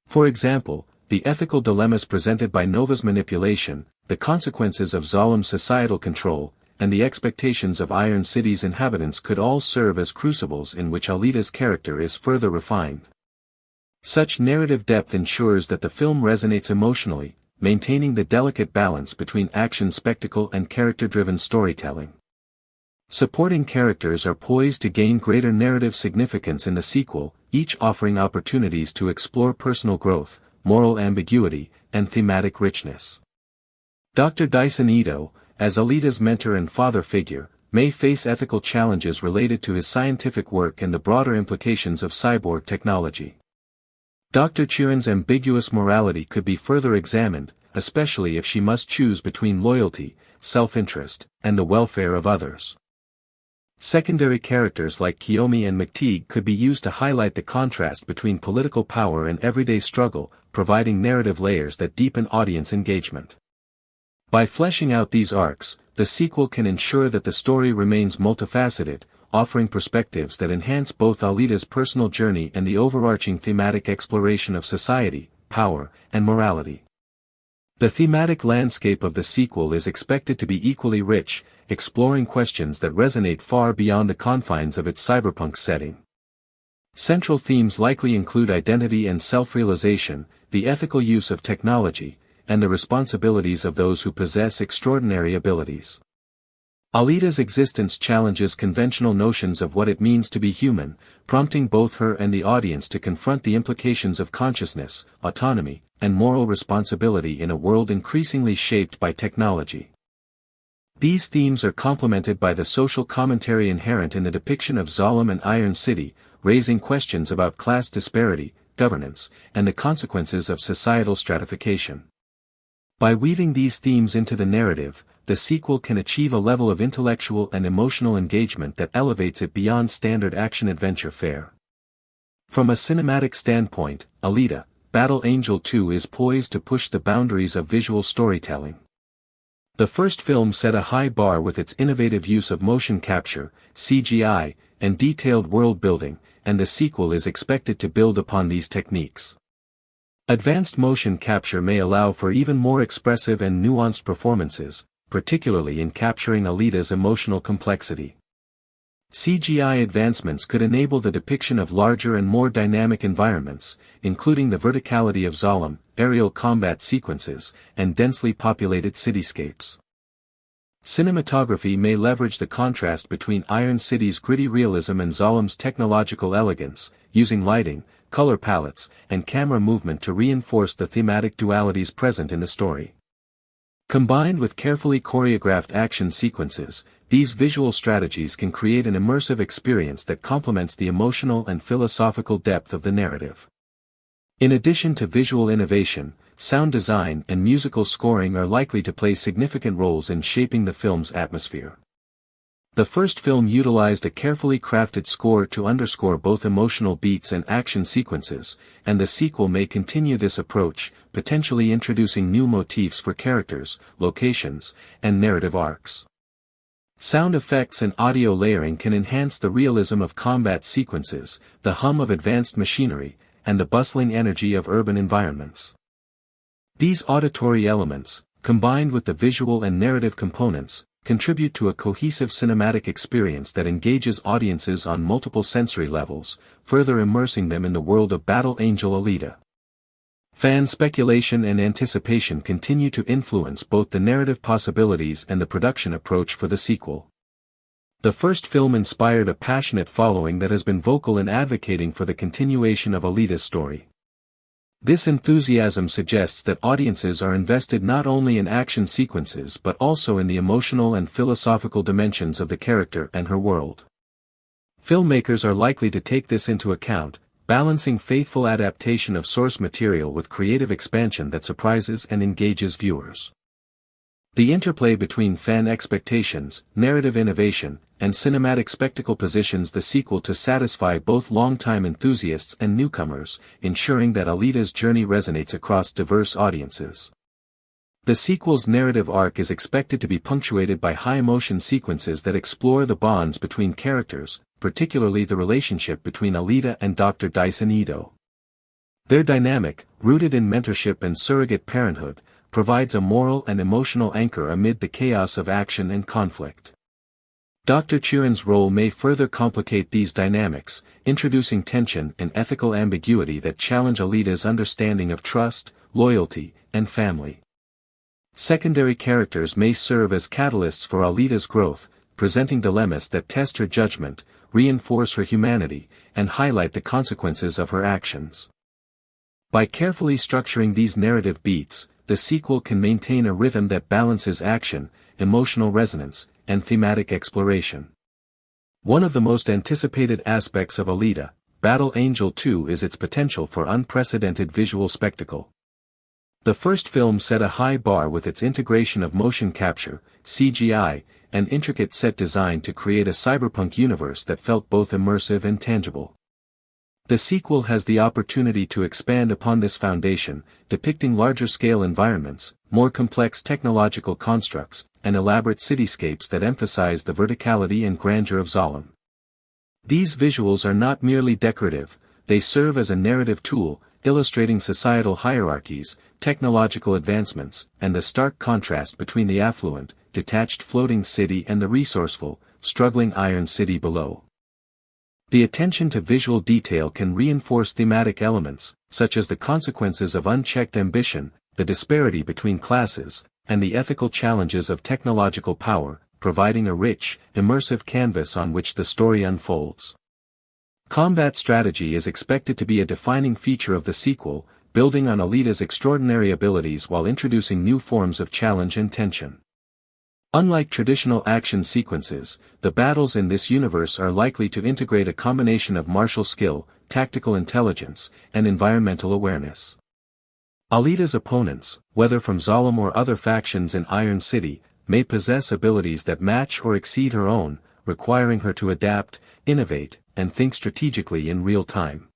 For example, the ethical dilemmas presented by Nova's manipulation, the consequences of Zolem's societal control, and the expectations of Iron City's inhabitants could all serve as crucibles in which Alita's character is further refined. Such narrative depth ensures that the film resonates emotionally, maintaining the delicate balance between action spectacle and character-driven storytelling. Supporting characters are poised to gain greater narrative significance in the sequel, each offering opportunities to explore personal growth, moral ambiguity, and thematic richness. Dr. Dyson Ito, as Alita's mentor and father figure, may face ethical challenges related to his scientific work and the broader implications of cyborg technology. Dr. Chiron's ambiguous morality could be further examined, especially if she must choose between loyalty, self-interest, and the welfare of others. Secondary characters like Kiyomi and McTeague could be used to highlight the contrast between political power and everyday struggle, providing narrative layers that deepen audience engagement. By fleshing out these arcs, the sequel can ensure that the story remains multifaceted, offering perspectives that enhance both Alita's personal journey and the overarching thematic exploration of society, power, and morality. The thematic landscape of the sequel is expected to be equally rich, exploring questions that resonate far beyond the confines of its cyberpunk setting. Central themes likely include identity and self-realization, the ethical use of technology, and the responsibilities of those who possess extraordinary abilities. Alita's existence challenges conventional notions of what it means to be human, prompting both her and the audience to confront the implications of consciousness, autonomy, and moral responsibility in a world increasingly shaped by technology. These themes are complemented by the social commentary inherent in the depiction of Zolom and Iron City, raising questions about class disparity, governance, and the consequences of societal stratification. By weaving these themes into the narrative, the sequel can achieve a level of intellectual and emotional engagement that elevates it beyond standard action-adventure fare. From a cinematic standpoint, Alita, Battle Angel 2 is poised to push the boundaries of visual storytelling. The first film set a high bar with its innovative use of motion capture, CGI, and detailed world building, and the sequel is expected to build upon these techniques. Advanced motion capture may allow for even more expressive and nuanced performances, particularly in capturing Alita's emotional complexity. CGI advancements could enable the depiction of larger and more dynamic environments, including the verticality of Zolom, aerial combat sequences, and densely populated cityscapes. Cinematography may leverage the contrast between Iron City's gritty realism and Zolom's technological elegance, using lighting, color palettes, and camera movement to reinforce the thematic dualities present in the story. Combined with carefully choreographed action sequences, these visual strategies can create an immersive experience that complements the emotional and philosophical depth of the narrative. In addition to visual innovation, sound design and musical scoring are likely to play significant roles in shaping the film's atmosphere. The first film utilized a carefully crafted score to underscore both emotional beats and action sequences, and the sequel may continue this approach, potentially introducing new motifs for characters, locations, and narrative arcs. Sound effects and audio layering can enhance the realism of combat sequences, the hum of advanced machinery, and the bustling energy of urban environments. These auditory elements, combined with the visual and narrative components, contribute to a cohesive cinematic experience that engages audiences on multiple sensory levels, further immersing them in the world of Battle Angel Alita. Fan speculation and anticipation continue to influence both the narrative possibilities and the production approach for the sequel. The first film inspired a passionate following that has been vocal in advocating for the continuation of Alita's story. This enthusiasm suggests that audiences are invested not only in action sequences but also in the emotional and philosophical dimensions of the character and her world. Filmmakers are likely to take this into account, balancing faithful adaptation of source material with creative expansion that surprises and engages viewers. The interplay between fan expectations, narrative innovation, and cinematic spectacle positions the sequel to satisfy both longtime enthusiasts and newcomers, ensuring that Alita's journey resonates across diverse audiences. The sequel's narrative arc is expected to be punctuated by high-emotion sequences that explore the bonds between characters, particularly the relationship between Alita and Dr. Dyson Edo. Their dynamic, rooted in mentorship and surrogate parenthood, provides a moral and emotional anchor amid the chaos of action and conflict. Dr. Chiron's role may further complicate these dynamics, introducing tension and ethical ambiguity that challenge Alita's understanding of trust, loyalty, and family. Secondary characters may serve as catalysts for Alita's growth, presenting dilemmas that test her judgment, reinforce her humanity, and highlight the consequences of her actions. By carefully structuring these narrative beats, the sequel can maintain a rhythm that balances action, emotional resonance, and thematic exploration. One of the most anticipated aspects of Alita, Battle Angel 2 is its potential for unprecedented visual spectacle. The first film set a high bar with its integration of motion capture, CGI, and intricate set design to create a cyberpunk universe that felt both immersive and tangible. The sequel has the opportunity to expand upon this foundation, depicting larger-scale environments, more complex technological constructs, and elaborate cityscapes that emphasize the verticality and grandeur of Zalem. These visuals are not merely decorative, they serve as a narrative tool, illustrating societal hierarchies, technological advancements, and the stark contrast between the affluent, detached floating city and the resourceful, struggling iron city below. The attention to visual detail can reinforce thematic elements, such as the consequences of unchecked ambition, the disparity between classes, and the ethical challenges of technological power, providing a rich, immersive canvas on which the story unfolds. Combat strategy is expected to be a defining feature of the sequel, building on Alita's extraordinary abilities while introducing new forms of challenge and tension. Unlike traditional action sequences, the battles in this universe are likely to integrate a combination of martial skill, tactical intelligence, and environmental awareness. Alita's opponents, whether from Zalem or other factions in Iron City, may possess abilities that match or exceed her own, requiring her to adapt, innovate, and think strategically in real time.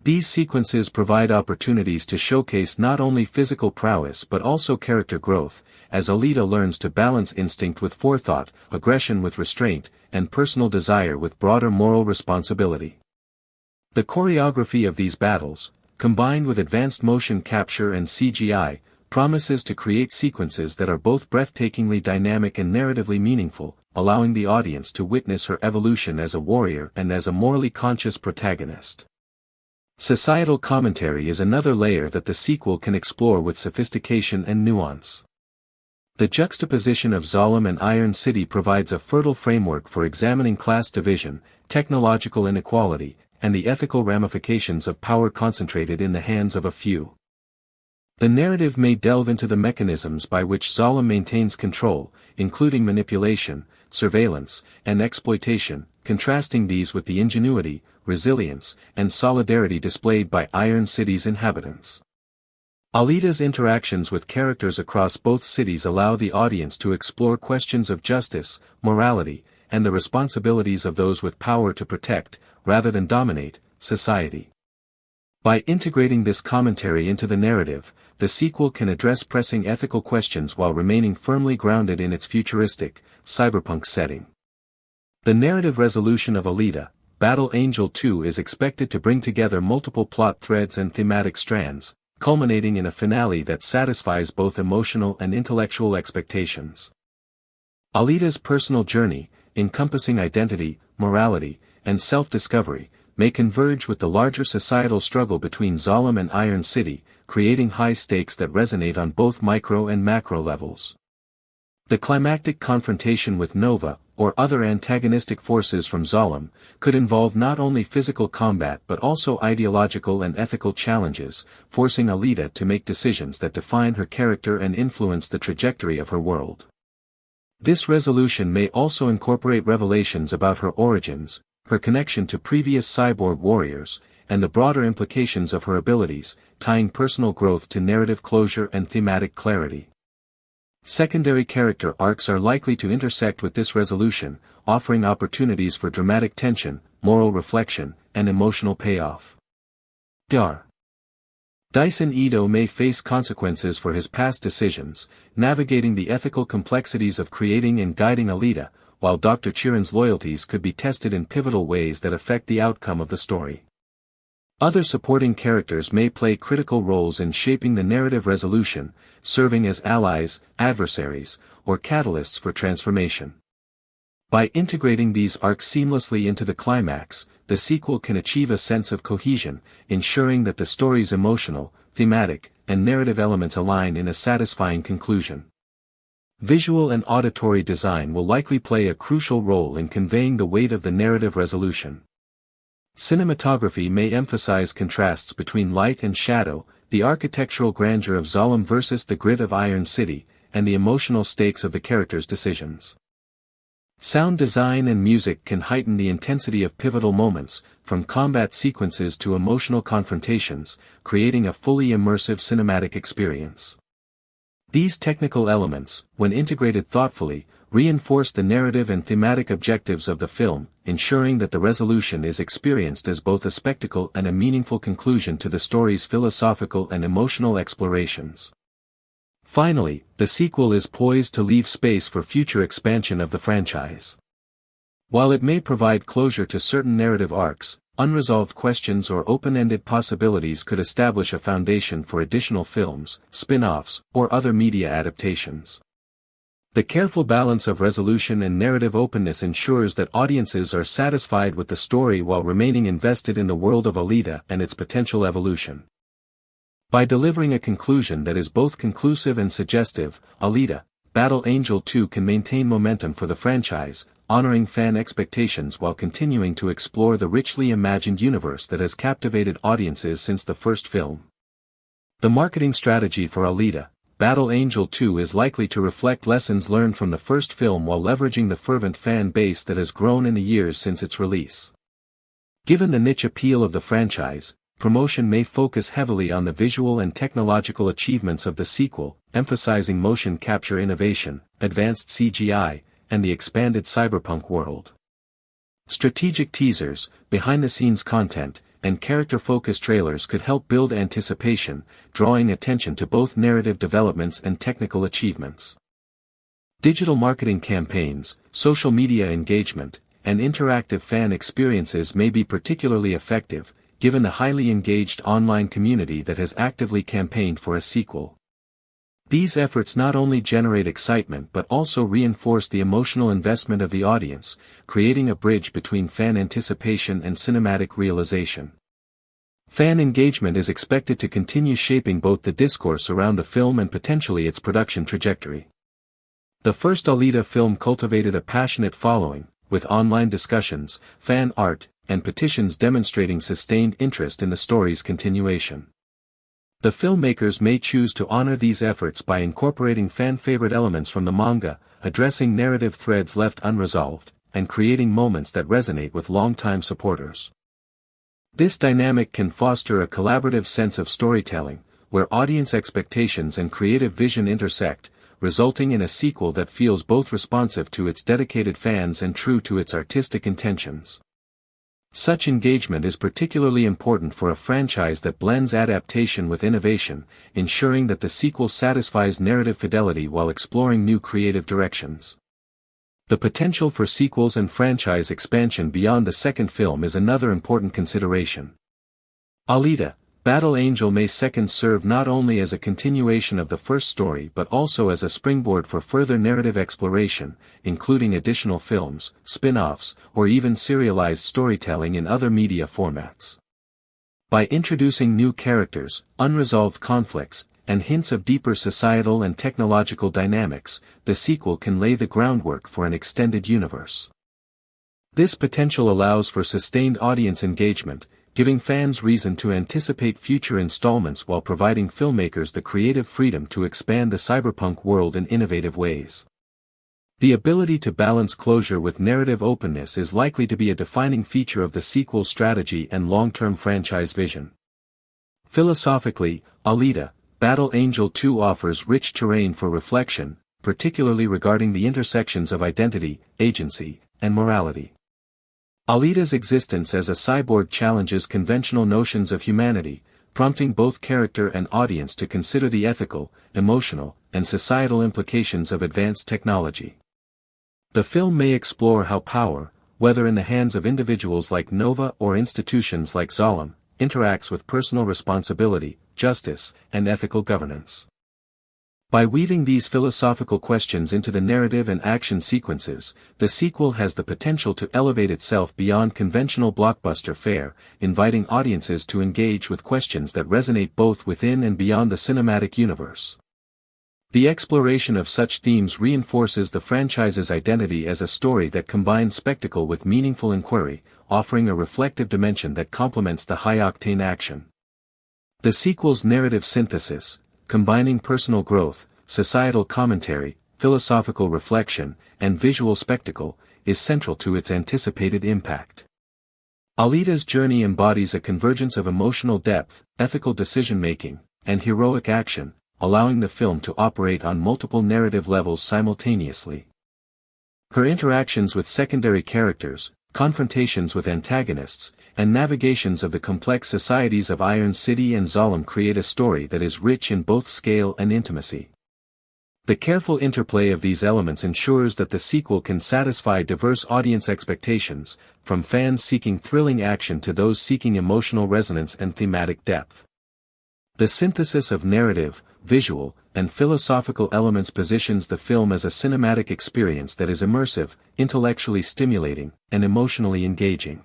These sequences provide opportunities to showcase not only physical prowess but also character growth, as Alita learns to balance instinct with forethought, aggression with restraint, and personal desire with broader moral responsibility. The choreography of these battles, combined with advanced motion capture and CGI, promises to create sequences that are both breathtakingly dynamic and narratively meaningful, allowing the audience to witness her evolution as a warrior and as a morally conscious protagonist. Societal commentary is another layer that the sequel can explore with sophistication and nuance. The juxtaposition of Zalem and Iron City provides a fertile framework for examining class division, technological inequality, and the ethical ramifications of power concentrated in the hands of a few. The narrative may delve into the mechanisms by which Zalem maintains control, including manipulation, surveillance, and exploitation, contrasting these with the ingenuity, resilience, and solidarity displayed by Iron City's inhabitants. Alita's interactions with characters across both cities allow the audience to explore questions of justice, morality, and the responsibilities of those with power to protect, rather than dominate, society. By integrating this commentary into the narrative, the sequel can address pressing ethical questions while remaining firmly grounded in its futuristic, cyberpunk setting. The narrative resolution of Alita, Battle Angel 2 is expected to bring together multiple plot threads and thematic strands, culminating in a finale that satisfies both emotional and intellectual expectations. Alita's personal journey, encompassing identity, morality, and self-discovery, may converge with the larger societal struggle between Zalem and Iron City, creating high stakes that resonate on both micro and macro levels. The climactic confrontation with Nova, or other antagonistic forces from Zalem, could involve not only physical combat but also ideological and ethical challenges, forcing Alita to make decisions that define her character and influence the trajectory of her world. This resolution may also incorporate revelations about her origins, her connection to previous cyborg warriors, and the broader implications of her abilities, tying personal growth to narrative closure and thematic clarity. Secondary character arcs are likely to intersect with this resolution, offering opportunities for dramatic tension, moral reflection, and emotional payoff. Dar. Dyson Ito may face consequences for his past decisions, navigating the ethical complexities of creating and guiding Alita, while Dr. Chiron's loyalties could be tested in pivotal ways that affect the outcome of the story. Other supporting characters may play critical roles in shaping the narrative resolution, serving as allies, adversaries, or catalysts for transformation. By integrating these arcs seamlessly into the climax, the sequel can achieve a sense of cohesion, ensuring that the story's emotional, thematic, and narrative elements align in a satisfying conclusion. Visual and auditory design will likely play a crucial role in conveying the weight of the narrative resolution. Cinematography may emphasize contrasts between light and shadow, the architectural grandeur of Zalem versus the grit of Iron City, and the emotional stakes of the characters' decisions. Sound design and music can heighten the intensity of pivotal moments, from combat sequences to emotional confrontations, creating a fully immersive cinematic experience. These technical elements, when integrated thoughtfully, reinforce the narrative and thematic objectives of the film, ensuring that the resolution is experienced as both a spectacle and a meaningful conclusion to the story's philosophical and emotional explorations. Finally, the sequel is poised to leave space for future expansion of the franchise. While it may provide closure to certain narrative arcs, unresolved questions or open-ended possibilities could establish a foundation for additional films, spin-offs, or other media adaptations. The careful balance of resolution and narrative openness ensures that audiences are satisfied with the story while remaining invested in the world of Alita and its potential evolution. By delivering a conclusion that is both conclusive and suggestive, Alita, Battle Angel 2 can maintain momentum for the franchise, honoring fan expectations while continuing to explore the richly imagined universe that has captivated audiences since the first film. The marketing strategy for Alita, Battle Angel 2 is likely to reflect lessons learned from the first film while leveraging the fervent fan base that has grown in the years since its release. Given the niche appeal of the franchise, promotion may focus heavily on the visual and technological achievements of the sequel, emphasizing motion capture innovation, advanced CGI, and the expanded cyberpunk world. Strategic teasers, behind-the-scenes content, and character-focused trailers could help build anticipation, drawing attention to both narrative developments and technical achievements. Digital marketing campaigns, social media engagement, and interactive fan experiences may be particularly effective, given the highly engaged online community that has actively campaigned for a sequel. These efforts not only generate excitement but also reinforce the emotional investment of the audience, creating a bridge between fan anticipation and cinematic realization. Fan engagement is expected to continue shaping both the discourse around the film and potentially its production trajectory. The first Alita film cultivated a passionate following, with online discussions, fan art, and petitions demonstrating sustained interest in the story's continuation. The filmmakers may choose to honor these efforts by incorporating fan-favorite elements from the manga, addressing narrative threads left unresolved, and creating moments that resonate with longtime supporters. This dynamic can foster a collaborative sense of storytelling, where audience expectations and creative vision intersect, resulting in a sequel that feels both responsive to its dedicated fans and true to its artistic intentions. Such engagement is particularly important for a franchise that blends adaptation with innovation, ensuring that the sequel satisfies narrative fidelity while exploring new creative directions. The potential for sequels and franchise expansion beyond the second film is another important consideration. Alita, Battle Angel may second serve not only as a continuation of the first story but also as a springboard for further narrative exploration, including additional films, spin-offs, or even serialized storytelling in other media formats. By introducing new characters, unresolved conflicts, and hints of deeper societal and technological dynamics, the sequel can lay the groundwork for an extended universe. This potential allows for sustained audience engagement, giving fans reason to anticipate future installments while providing filmmakers the creative freedom to expand the cyberpunk world in innovative ways. The ability to balance closure with narrative openness is likely to be a defining feature of the sequel's strategy and long-term franchise vision. Philosophically, Alita, Battle Angel 2 offers rich terrain for reflection, particularly regarding the intersections of identity, agency, and morality. Alita's existence as a cyborg challenges conventional notions of humanity, prompting both character and audience to consider the ethical, emotional, and societal implications of advanced technology. The film may explore how power, whether in the hands of individuals like Nova or institutions like Zalem, interacts with personal responsibility, justice, and ethical governance. By weaving these philosophical questions into the narrative and action sequences, the sequel has the potential to elevate itself beyond conventional blockbuster fare, inviting audiences to engage with questions that resonate both within and beyond the cinematic universe. The exploration of such themes reinforces the franchise's identity as a story that combines spectacle with meaningful inquiry, offering a reflective dimension that complements the high-octane action. The sequel's narrative synthesis, combining personal growth, societal commentary, philosophical reflection, and visual spectacle, is central to its anticipated impact. Alita's journey embodies a convergence of emotional depth, ethical decision-making, and heroic action, allowing the film to operate on multiple narrative levels simultaneously. Her interactions with secondary characters, confrontations with antagonists, and navigations of the complex societies of Iron City and Zalem create a story that is rich in both scale and intimacy. The careful interplay of these elements ensures that the sequel can satisfy diverse audience expectations, from fans seeking thrilling action to those seeking emotional resonance and thematic depth. The synthesis of narrative, visual, and philosophical elements positions the film as a cinematic experience that is immersive, intellectually stimulating, and emotionally engaging.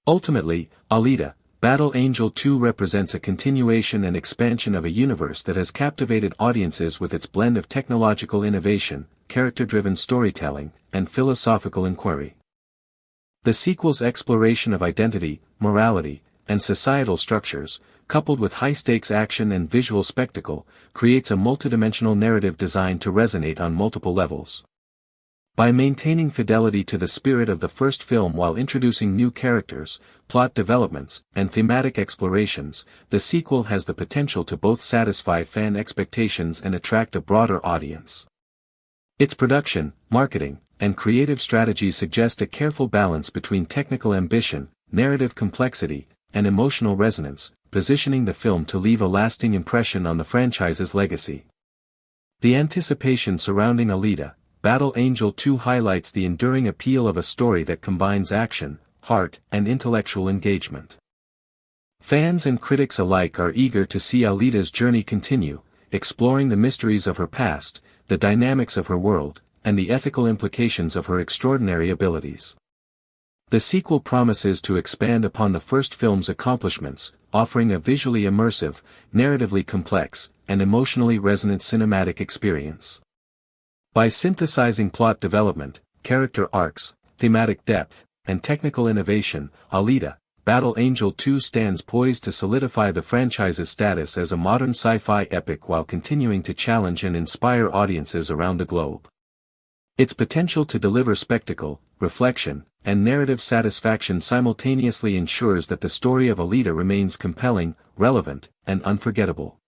Ultimately, Alita, Battle Angel 2 represents a continuation and expansion of a universe that has captivated audiences with its blend of technological innovation, character-driven storytelling, and philosophical inquiry. The sequel's exploration of identity, morality, and societal structures, coupled with high-stakes action and visual spectacle, creates a multidimensional narrative designed to resonate on multiple levels. By maintaining fidelity to the spirit of the first film while introducing new characters, plot developments, and thematic explorations, the sequel has the potential to both satisfy fan expectations and attract a broader audience. Its production, marketing, and creative strategies suggest a careful balance between technical ambition, narrative complexity, and emotional resonance, positioning the film to leave a lasting impression on the franchise's legacy. The anticipation surrounding Alita, Battle Angel 2 highlights the enduring appeal of a story that combines action, heart, and intellectual engagement. Fans and critics alike are eager to see Alita's journey continue, exploring the mysteries of her past, the dynamics of her world, and the ethical implications of her extraordinary abilities. The sequel promises to expand upon the first film's accomplishments, offering a visually immersive, narratively complex, and emotionally resonant cinematic experience. By synthesizing plot development, character arcs, thematic depth, and technical innovation, Alita, Battle Angel 2 stands poised to solidify the franchise's status as a modern sci-fi epic while continuing to challenge and inspire audiences around the globe. Its potential to deliver spectacle, reflection, and narrative satisfaction simultaneously ensures that the story of Alita remains compelling, relevant, and unforgettable.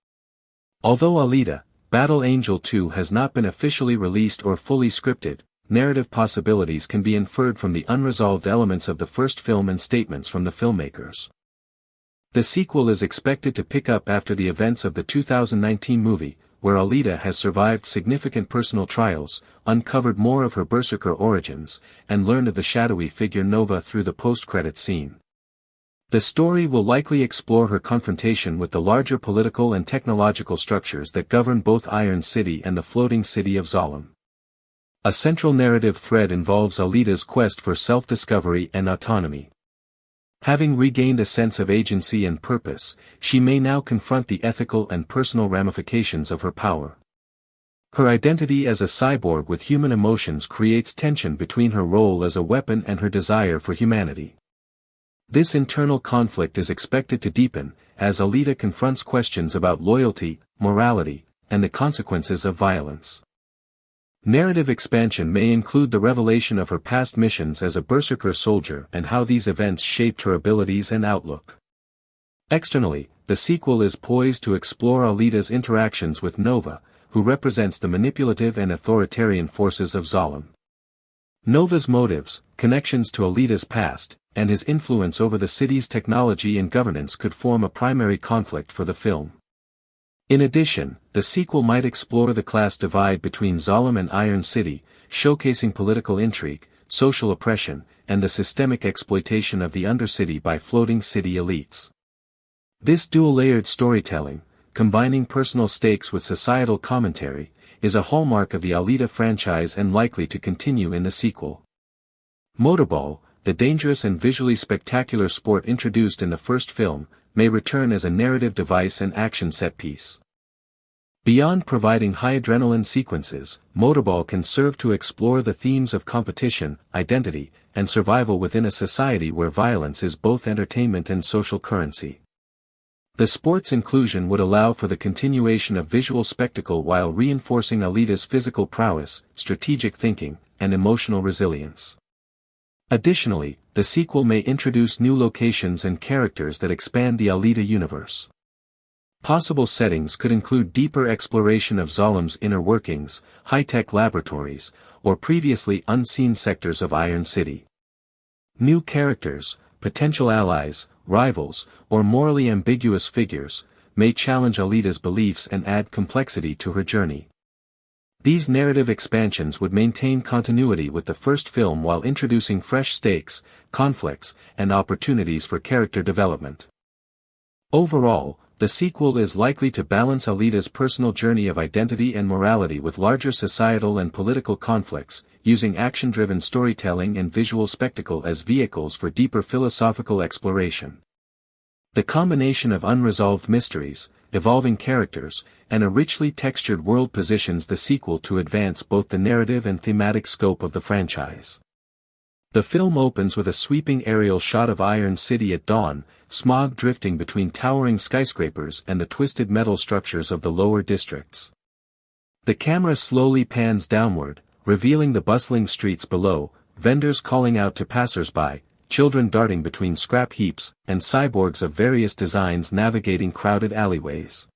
Although Alita, Battle Angel 2 has not been officially released or fully scripted, narrative possibilities can be inferred from the unresolved elements of the first film and statements from the filmmakers. The sequel is expected to pick up after the events of the 2019 movie, where Alita has survived significant personal trials, uncovered more of her berserker origins, and learned of the shadowy figure Nova through the post-credits scene. The story will likely explore her confrontation with the larger political and technological structures that govern both Iron City and the floating city of Zalem. A central narrative thread involves Alita's quest for self-discovery and autonomy. Having regained a sense of agency and purpose, she may now confront the ethical and personal ramifications of her power. Her identity as a cyborg with human emotions creates tension between her role as a weapon and her desire for humanity. This internal conflict is expected to deepen, as Alita confronts questions about loyalty, morality, and the consequences of violence. Narrative expansion may include the revelation of her past missions as a berserker soldier and how these events shaped her abilities and outlook. Externally, the sequel is poised to explore Alita's interactions with Nova, who represents the manipulative and authoritarian forces of Zalem. Nova's motives, connections to Alita's past, and his influence over the city's technology and governance could form a primary conflict for the film. In addition, the sequel might explore the class divide between Zalem and Iron City, showcasing political intrigue, social oppression, and the systemic exploitation of the Undercity by floating city elites. This dual-layered storytelling, combining personal stakes with societal commentary, is a hallmark of the Alita franchise and likely to continue in the sequel. Motorball, the dangerous and visually spectacular sport introduced in the first film, may return as a narrative device and action set-piece. Beyond providing high adrenaline sequences, Motorball can serve to explore the themes of competition, identity, and survival within a society where violence is both entertainment and social currency. The sport's inclusion would allow for the continuation of visual spectacle while reinforcing Alita's physical prowess, strategic thinking, and emotional resilience. Additionally, the sequel may introduce new locations and characters that expand the Alita universe. Possible settings could include deeper exploration of Zalem's inner workings, high-tech laboratories, or previously unseen sectors of Iron City. New characters, potential allies, rivals, or morally ambiguous figures, may challenge Alita's beliefs and add complexity to her journey. These narrative expansions would maintain continuity with the first film while introducing fresh stakes, conflicts, and opportunities for character development. Overall, the sequel is likely to balance Alita's personal journey of identity and morality with larger societal and political conflicts, using action-driven storytelling and visual spectacle as vehicles for deeper philosophical exploration. The combination of unresolved mysteries, evolving characters, and a richly textured world positions the sequel to advance both the narrative and thematic scope of the franchise. The film opens with a sweeping aerial shot of Iron City at dawn, smog drifting between towering skyscrapers and the twisted metal structures of the lower districts. The camera slowly pans downward, revealing the bustling streets below, vendors calling out to passers-by, children darting between scrap heaps, and cyborgs of various designs navigating crowded alleyways.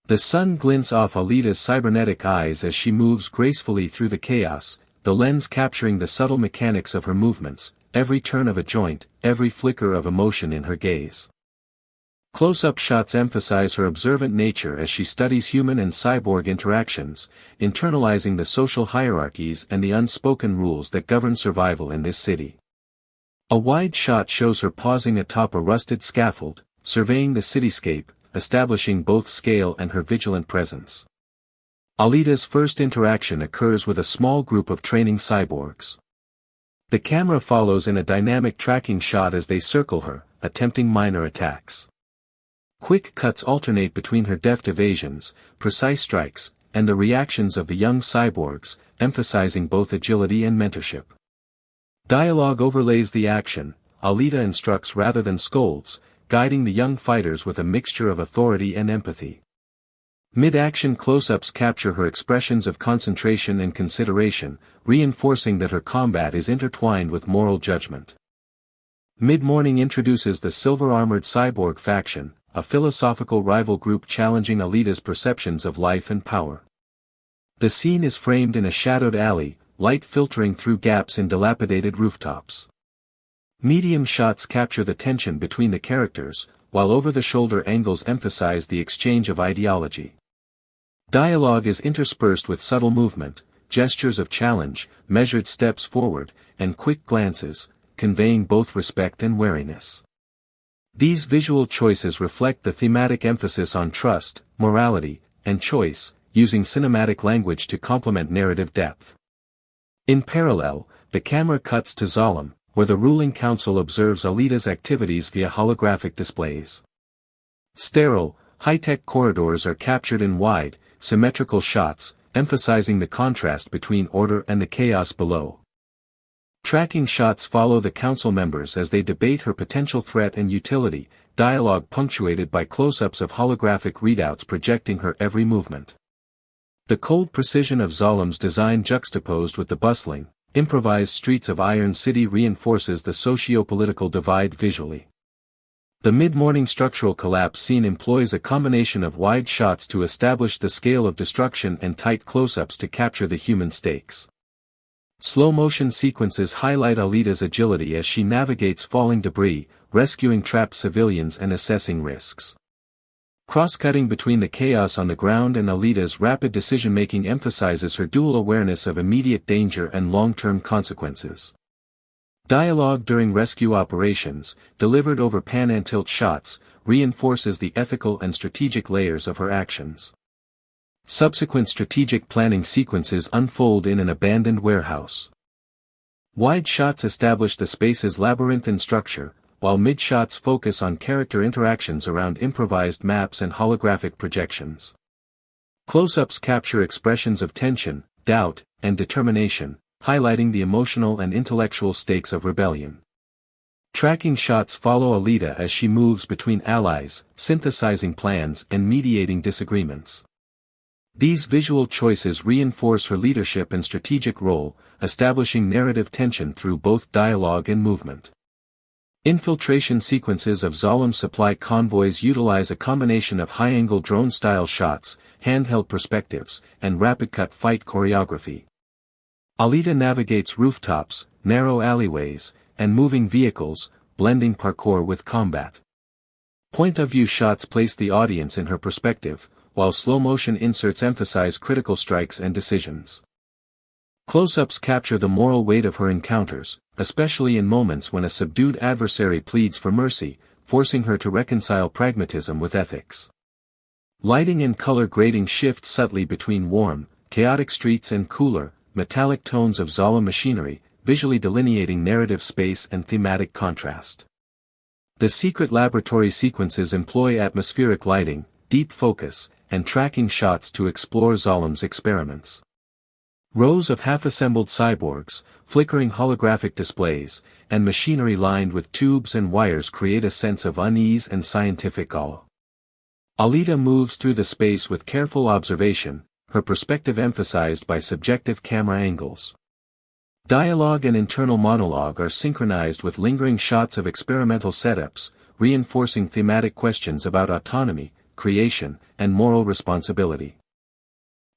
The sun glints off Alita's cybernetic eyes as she moves gracefully through the chaos, the lens capturing the subtle mechanics of her movements, every turn of a joint, every flicker of emotion in her gaze. Close-up shots emphasize her observant nature as she studies human and cyborg interactions, internalizing the social hierarchies and the unspoken rules that govern survival in this city. A wide shot shows her pausing atop a rusted scaffold, surveying the cityscape, establishing both scale and her vigilant presence. Alita's first interaction occurs with a small group of training cyborgs. The camera follows in a dynamic tracking shot as they circle her, attempting minor attacks. Quick cuts alternate between her deft evasions, precise strikes, and the reactions of the young cyborgs, emphasizing both agility and mentorship. Dialogue overlays the action. Alita instructs rather than scolds, guiding the young fighters with a mixture of authority and empathy. Mid-action close-ups capture her expressions of concentration and consideration, reinforcing that her combat is intertwined with moral judgment. Mid-morning introduces the silver-armored cyborg faction, a philosophical rival group challenging Alita's perceptions of life and power. The scene is framed in a shadowed alley, light filtering through gaps in dilapidated rooftops. Medium shots capture the tension between the characters, while over-the-shoulder angles emphasize the exchange of ideology. Dialogue is interspersed with subtle movement, gestures of challenge, measured steps forward, and quick glances, conveying both respect and wariness. These visual choices reflect the thematic emphasis on trust, morality, and choice, using cinematic language to complement narrative depth. In parallel, the camera cuts to Zalem, where the ruling council observes Alita's activities via holographic displays. Sterile, high-tech corridors are captured in wide, symmetrical shots, emphasizing the contrast between order and the chaos below. Tracking shots follow the council members as they debate her potential threat and utility, dialogue punctuated by close-ups of holographic readouts projecting her every movement. The cold precision of Zolam's design juxtaposed with the bustling, improvised streets of Iron City reinforces the socio-political divide visually. The mid-morning structural collapse scene employs a combination of wide shots to establish the scale of destruction and tight close-ups to capture the human stakes. Slow-motion sequences highlight Alita's agility as she navigates falling debris, rescuing trapped civilians and assessing risks. Cross-cutting between the chaos on the ground and Alita's rapid decision-making emphasizes her dual awareness of immediate danger and long-term consequences. Dialogue during rescue operations, delivered over pan-and-tilt shots, reinforces the ethical and strategic layers of her actions. Subsequent strategic planning sequences unfold in an abandoned warehouse. Wide shots establish the space's labyrinthine structure, while mid-shots focus on character interactions around improvised maps and holographic projections. Close-ups capture expressions of tension, doubt, and determination, highlighting the emotional and intellectual stakes of rebellion. Tracking shots follow Alita as she moves between allies, synthesizing plans and mediating disagreements. These visual choices reinforce her leadership and strategic role, establishing narrative tension through both dialogue and movement. Infiltration sequences of Zolam's supply convoys utilize a combination of high-angle drone-style shots, handheld perspectives, and rapid-cut fight choreography. Alita navigates rooftops, narrow alleyways, and moving vehicles, blending parkour with combat. Point-of-view shots place the audience in her perspective, while slow-motion inserts emphasize critical strikes and decisions. Close-ups capture the moral weight of her encounters, especially in moments when a subdued adversary pleads for mercy, forcing her to reconcile pragmatism with ethics. Lighting and color grading shift subtly between warm, chaotic streets and cooler, metallic tones of Zolam machinery, visually delineating narrative space and thematic contrast. The secret laboratory sequences employ atmospheric lighting, deep focus, and tracking shots to explore Zolam's experiments. Rows of half-assembled cyborgs, flickering holographic displays, and machinery lined with tubes and wires create a sense of unease and scientific awe. Alita moves through the space with careful observation, her perspective emphasized by subjective camera angles. Dialogue and internal monologue are synchronized with lingering shots of experimental setups, reinforcing thematic questions about autonomy, creation, and moral responsibility.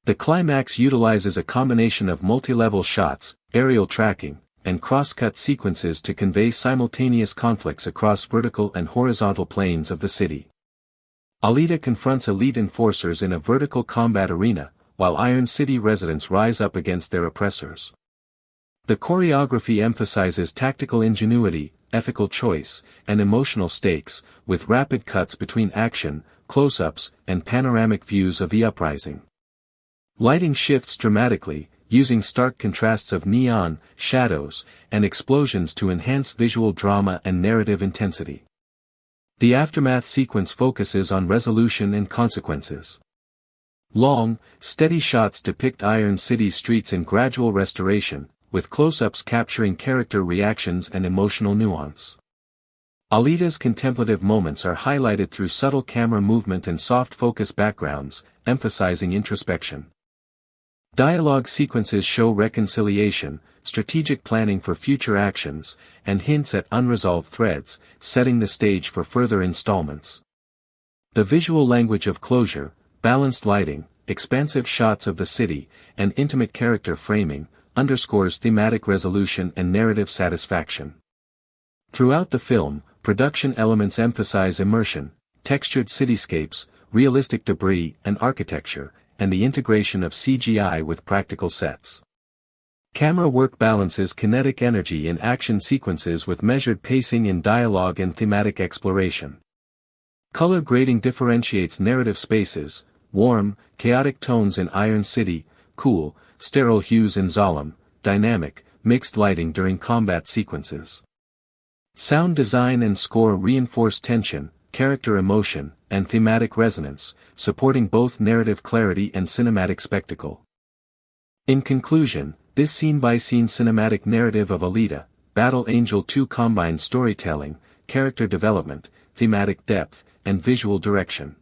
The climax utilizes a combination of multi-level shots, aerial tracking, and cross-cut sequences to convey simultaneous conflicts across vertical and horizontal planes of the city. Alita confronts elite enforcers in a vertical combat arena, while Iron City residents rise up against their oppressors. The choreography emphasizes tactical ingenuity, ethical choice, and emotional stakes, with rapid cuts between action, close-ups, and panoramic views of the uprising. Lighting shifts dramatically, using stark contrasts of neon, shadows, and explosions to enhance visual drama and narrative intensity. The aftermath sequence focuses on resolution and consequences. Long, steady shots depict Iron City streets in gradual restoration, with close-ups capturing character reactions and emotional nuance. Alita's contemplative moments are highlighted through subtle camera movement and soft focus backgrounds, emphasizing introspection. Dialogue sequences show reconciliation, strategic planning for future actions, and hints at unresolved threads, setting the stage for further installments. The visual language of closure, balanced lighting, expansive shots of the city, and intimate character framing, underscores thematic resolution and narrative satisfaction. Throughout the film, production elements emphasize immersion, textured cityscapes, realistic debris and architecture, and the integration of CGI with practical sets. Camera work balances kinetic energy in action sequences with measured pacing in dialogue and thematic exploration. Color grading differentiates narrative spaces, warm, chaotic tones in Iron City, cool, sterile hues in Zolam, dynamic, mixed lighting during combat sequences. Sound design and score reinforce tension, character emotion, and thematic resonance, supporting both narrative clarity and cinematic spectacle. In conclusion, this scene-by-scene cinematic narrative of Alita, Battle Angel 2 combines storytelling, character development, thematic depth, and visual direction.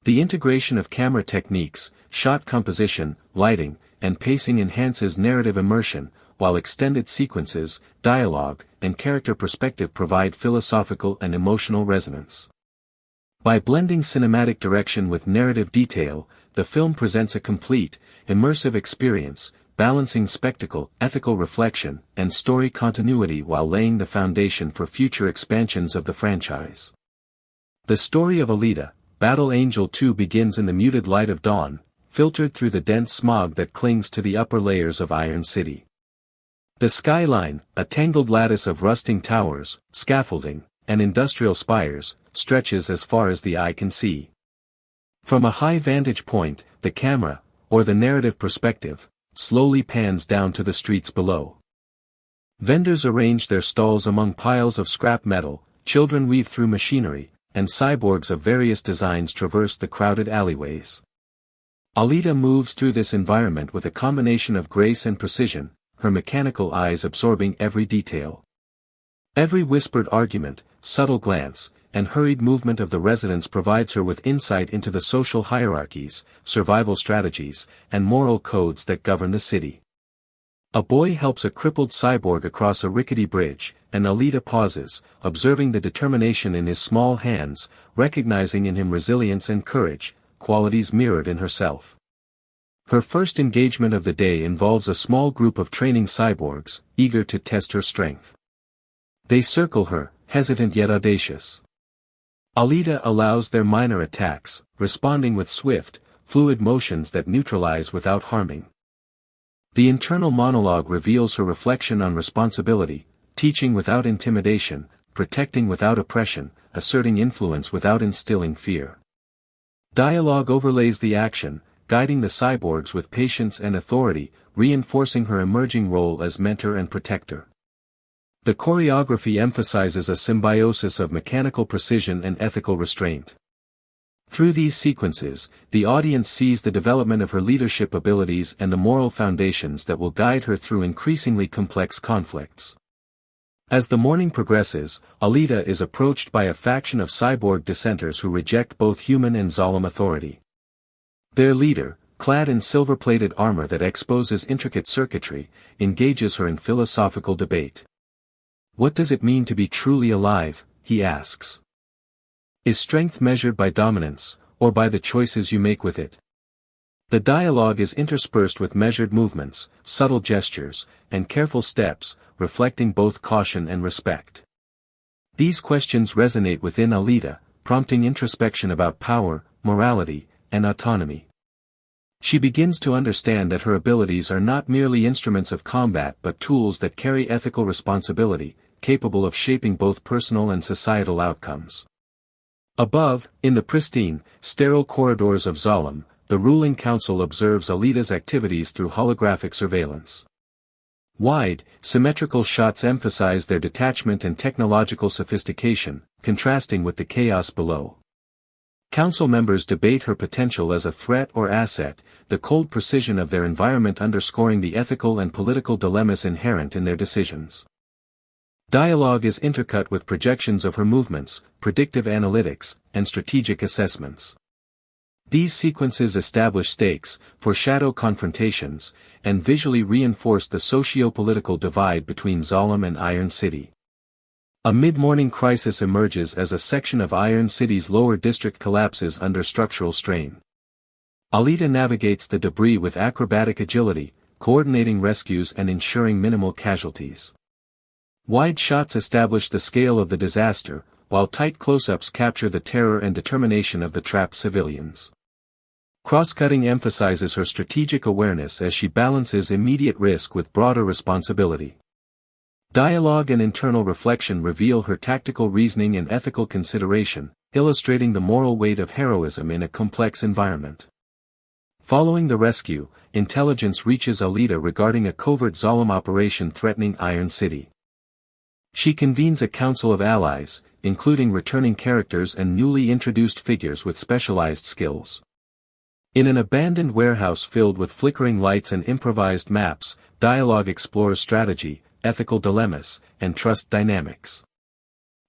The integration of camera techniques, shot composition, lighting, and pacing enhances narrative immersion, while extended sequences, dialogue, and character perspective provide philosophical and emotional resonance. By blending cinematic direction with narrative detail, the film presents a complete, immersive experience, balancing spectacle, ethical reflection, and story continuity while laying the foundation for future expansions of the franchise. The story of Alita, Battle Angel 2 begins in the muted light of dawn, filtered through the dense smog that clings to the upper layers of Iron City. The skyline, a tangled lattice of rusting towers, scaffolding, and industrial spires, stretches as far as the eye can see. From a high vantage point, the camera, or the narrative perspective, slowly pans down to the streets below. Vendors arrange their stalls among piles of scrap metal, children weave through machinery, and cyborgs of various designs traverse the crowded alleyways. Alita moves through this environment with a combination of grace and precision, her mechanical eyes absorbing every detail. Every whispered argument, subtle glance, and hurried movement of the residents provides her with insight into the social hierarchies, survival strategies, and moral codes that govern the city. A boy helps a crippled cyborg across a rickety bridge, and Alita pauses, observing the determination in his small hands, recognizing in him resilience and courage, qualities mirrored in herself. Her first engagement of the day involves a small group of training cyborgs, eager to test her strength. They circle her, hesitant yet audacious. Alita allows their minor attacks, responding with swift, fluid motions that neutralize without harming. The internal monologue reveals her reflection on responsibility, teaching without intimidation, protecting without oppression, asserting influence without instilling fear. Dialogue overlays the action, guiding the cyborgs with patience and authority, reinforcing her emerging role as mentor and protector. The choreography emphasizes a symbiosis of mechanical precision and ethical restraint. Through these sequences, the audience sees the development of her leadership abilities and the moral foundations that will guide her through increasingly complex conflicts. As the morning progresses, Alita is approached by a faction of cyborg dissenters who reject both human and Zolom authority. Their leader, clad in silver-plated armor that exposes intricate circuitry, engages her in philosophical debate. What does it mean to be truly alive, he asks. Is strength measured by dominance, or by the choices you make with it? The dialogue is interspersed with measured movements, subtle gestures, and careful steps, reflecting both caution and respect. These questions resonate within Alita, prompting introspection about power, morality, and autonomy. She begins to understand that her abilities are not merely instruments of combat but tools that carry ethical responsibility, capable of shaping both personal and societal outcomes. Above, in the pristine, sterile corridors of Zolom, the ruling council observes Alita's activities through holographic surveillance. Wide, symmetrical shots emphasize their detachment and technological sophistication, contrasting with the chaos below. Council members debate her potential as a threat or asset, the cold precision of their environment underscoring the ethical and political dilemmas inherent in their decisions. Dialogue is intercut with projections of her movements, predictive analytics, and strategic assessments. These sequences establish stakes, foreshadow confrontations, and visually reinforce the socio-political divide between Zolom and Iron City. A mid-morning crisis emerges as a section of Iron City's lower district collapses under structural strain. Alita navigates the debris with acrobatic agility, coordinating rescues and ensuring minimal casualties. Wide shots establish the scale of the disaster, while tight close-ups capture the terror and determination of the trapped civilians. Cross-cutting emphasizes her strategic awareness as she balances immediate risk with broader responsibility. Dialogue and internal reflection reveal her tactical reasoning and ethical consideration, illustrating the moral weight of heroism in a complex environment. Following the rescue, intelligence reaches Alita regarding a covert Zolom operation threatening Iron City. She convenes a council of allies, including returning characters and newly introduced figures with specialized skills. In an abandoned warehouse filled with flickering lights and improvised maps, dialogue explores strategy, ethical dilemmas, and trust dynamics.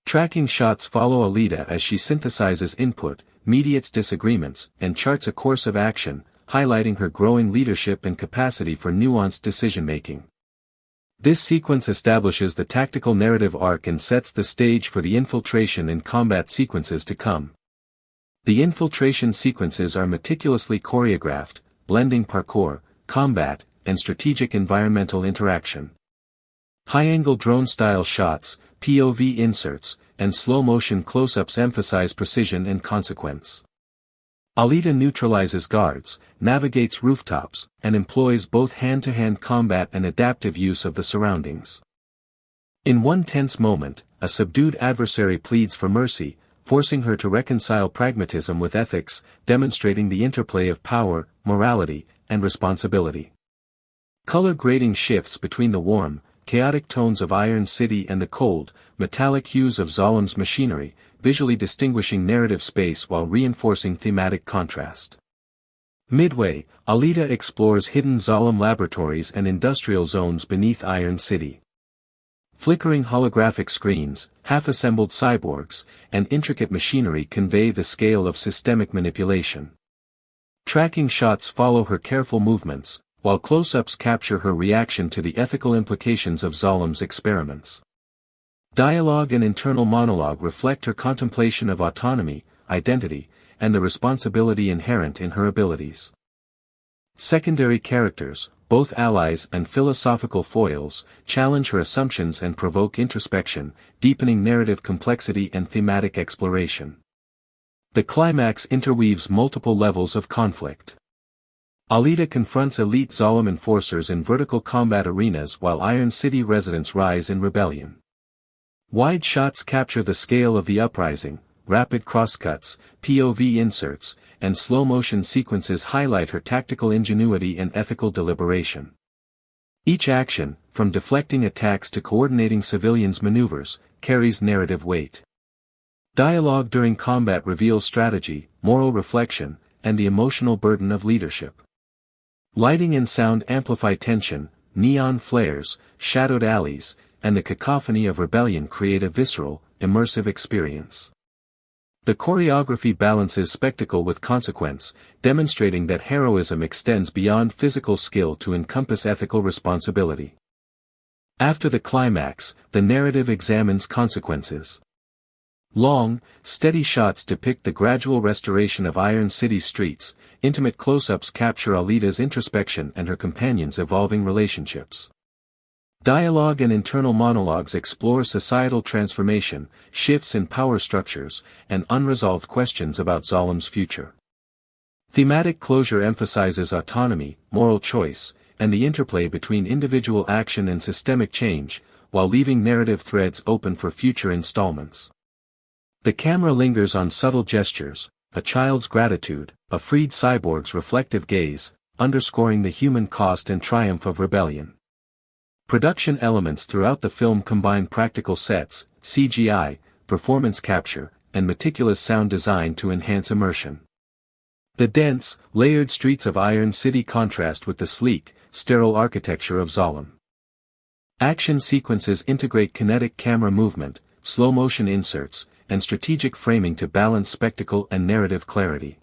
Tracking shots follow Alita as she synthesizes input, mediates disagreements, and charts a course of action, highlighting her growing leadership and capacity for nuanced decision-making. This sequence establishes the tactical narrative arc and sets the stage for the infiltration and combat sequences to come. The infiltration sequences are meticulously choreographed, blending parkour, combat, and strategic environmental interaction. High-angle drone-style shots, POV inserts, and slow-motion close-ups emphasize precision and consequence. Alita neutralizes guards, navigates rooftops, and employs both hand-to-hand combat and adaptive use of the surroundings. In one tense moment, a subdued adversary pleads for mercy, forcing her to reconcile pragmatism with ethics, demonstrating the interplay of power, morality, and responsibility. Color grading shifts between the warm, chaotic tones of Iron City and the cold, metallic hues of Zolom's machinery, visually distinguishing narrative space while reinforcing thematic contrast. Midway, Alita explores hidden Zolom laboratories and industrial zones beneath Iron City. Flickering holographic screens, half-assembled cyborgs, and intricate machinery convey the scale of systemic manipulation. Tracking shots follow her careful movements, while close-ups capture her reaction to the ethical implications of Zolom's experiments. Dialogue and internal monologue reflect her contemplation of autonomy, identity, and the responsibility inherent in her abilities. Secondary characters, both allies and philosophical foils, challenge her assumptions and provoke introspection, deepening narrative complexity and thematic exploration. The climax interweaves multiple levels of conflict. Alita confronts elite Zolom enforcers in vertical combat arenas while Iron City residents rise in rebellion. Wide shots capture the scale of the uprising, rapid crosscuts, POV inserts, and slow-motion sequences highlight her tactical ingenuity and ethical deliberation. Each action, from deflecting attacks to coordinating civilians' maneuvers, carries narrative weight. Dialogue during combat reveals strategy, moral reflection, and the emotional burden of leadership. Lighting and sound amplify tension, neon flares, shadowed alleys, and the cacophony of rebellion create a visceral, immersive experience. The choreography balances spectacle with consequence, demonstrating that heroism extends beyond physical skill to encompass ethical responsibility. After the climax, the narrative examines consequences. Long, steady shots depict the gradual restoration of Iron City streets, intimate close-ups capture Alita's introspection and her companions' evolving relationships. Dialogue and internal monologues explore societal transformation, shifts in power structures, and unresolved questions about Zolom's future. Thematic closure emphasizes autonomy, moral choice, and the interplay between individual action and systemic change, while leaving narrative threads open for future installments. The camera lingers on subtle gestures, a child's gratitude, a freed cyborg's reflective gaze, underscoring the human cost and triumph of rebellion. Production elements throughout the film combine practical sets, CGI, performance capture, and meticulous sound design to enhance immersion. The dense, layered streets of Iron City contrast with the sleek, sterile architecture of Zolom. Action sequences integrate kinetic camera movement, slow-motion inserts, and strategic framing to balance spectacle and narrative clarity.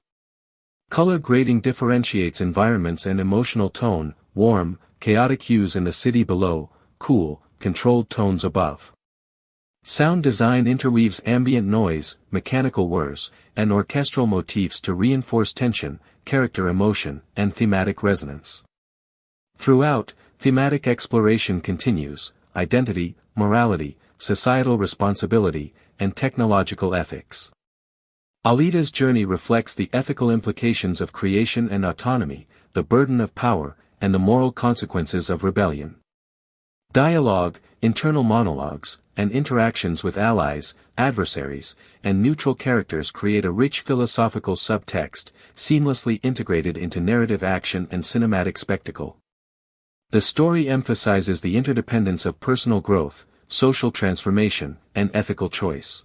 Color grading differentiates environments and emotional tone, warm, chaotic hues in the city below, cool, controlled tones above. Sound design interweaves ambient noise, mechanical whirs, and orchestral motifs to reinforce tension, character emotion, and thematic resonance. Throughout, thematic exploration continues: identity, morality, societal responsibility, and technological ethics. Alita's journey reflects the ethical implications of creation and autonomy, the burden of power, and the moral consequences of rebellion. Dialogue, internal monologues, and interactions with allies, adversaries, and neutral characters create a rich philosophical subtext, seamlessly integrated into narrative action and cinematic spectacle. The story emphasizes the interdependence of personal growth, social transformation, and ethical choice.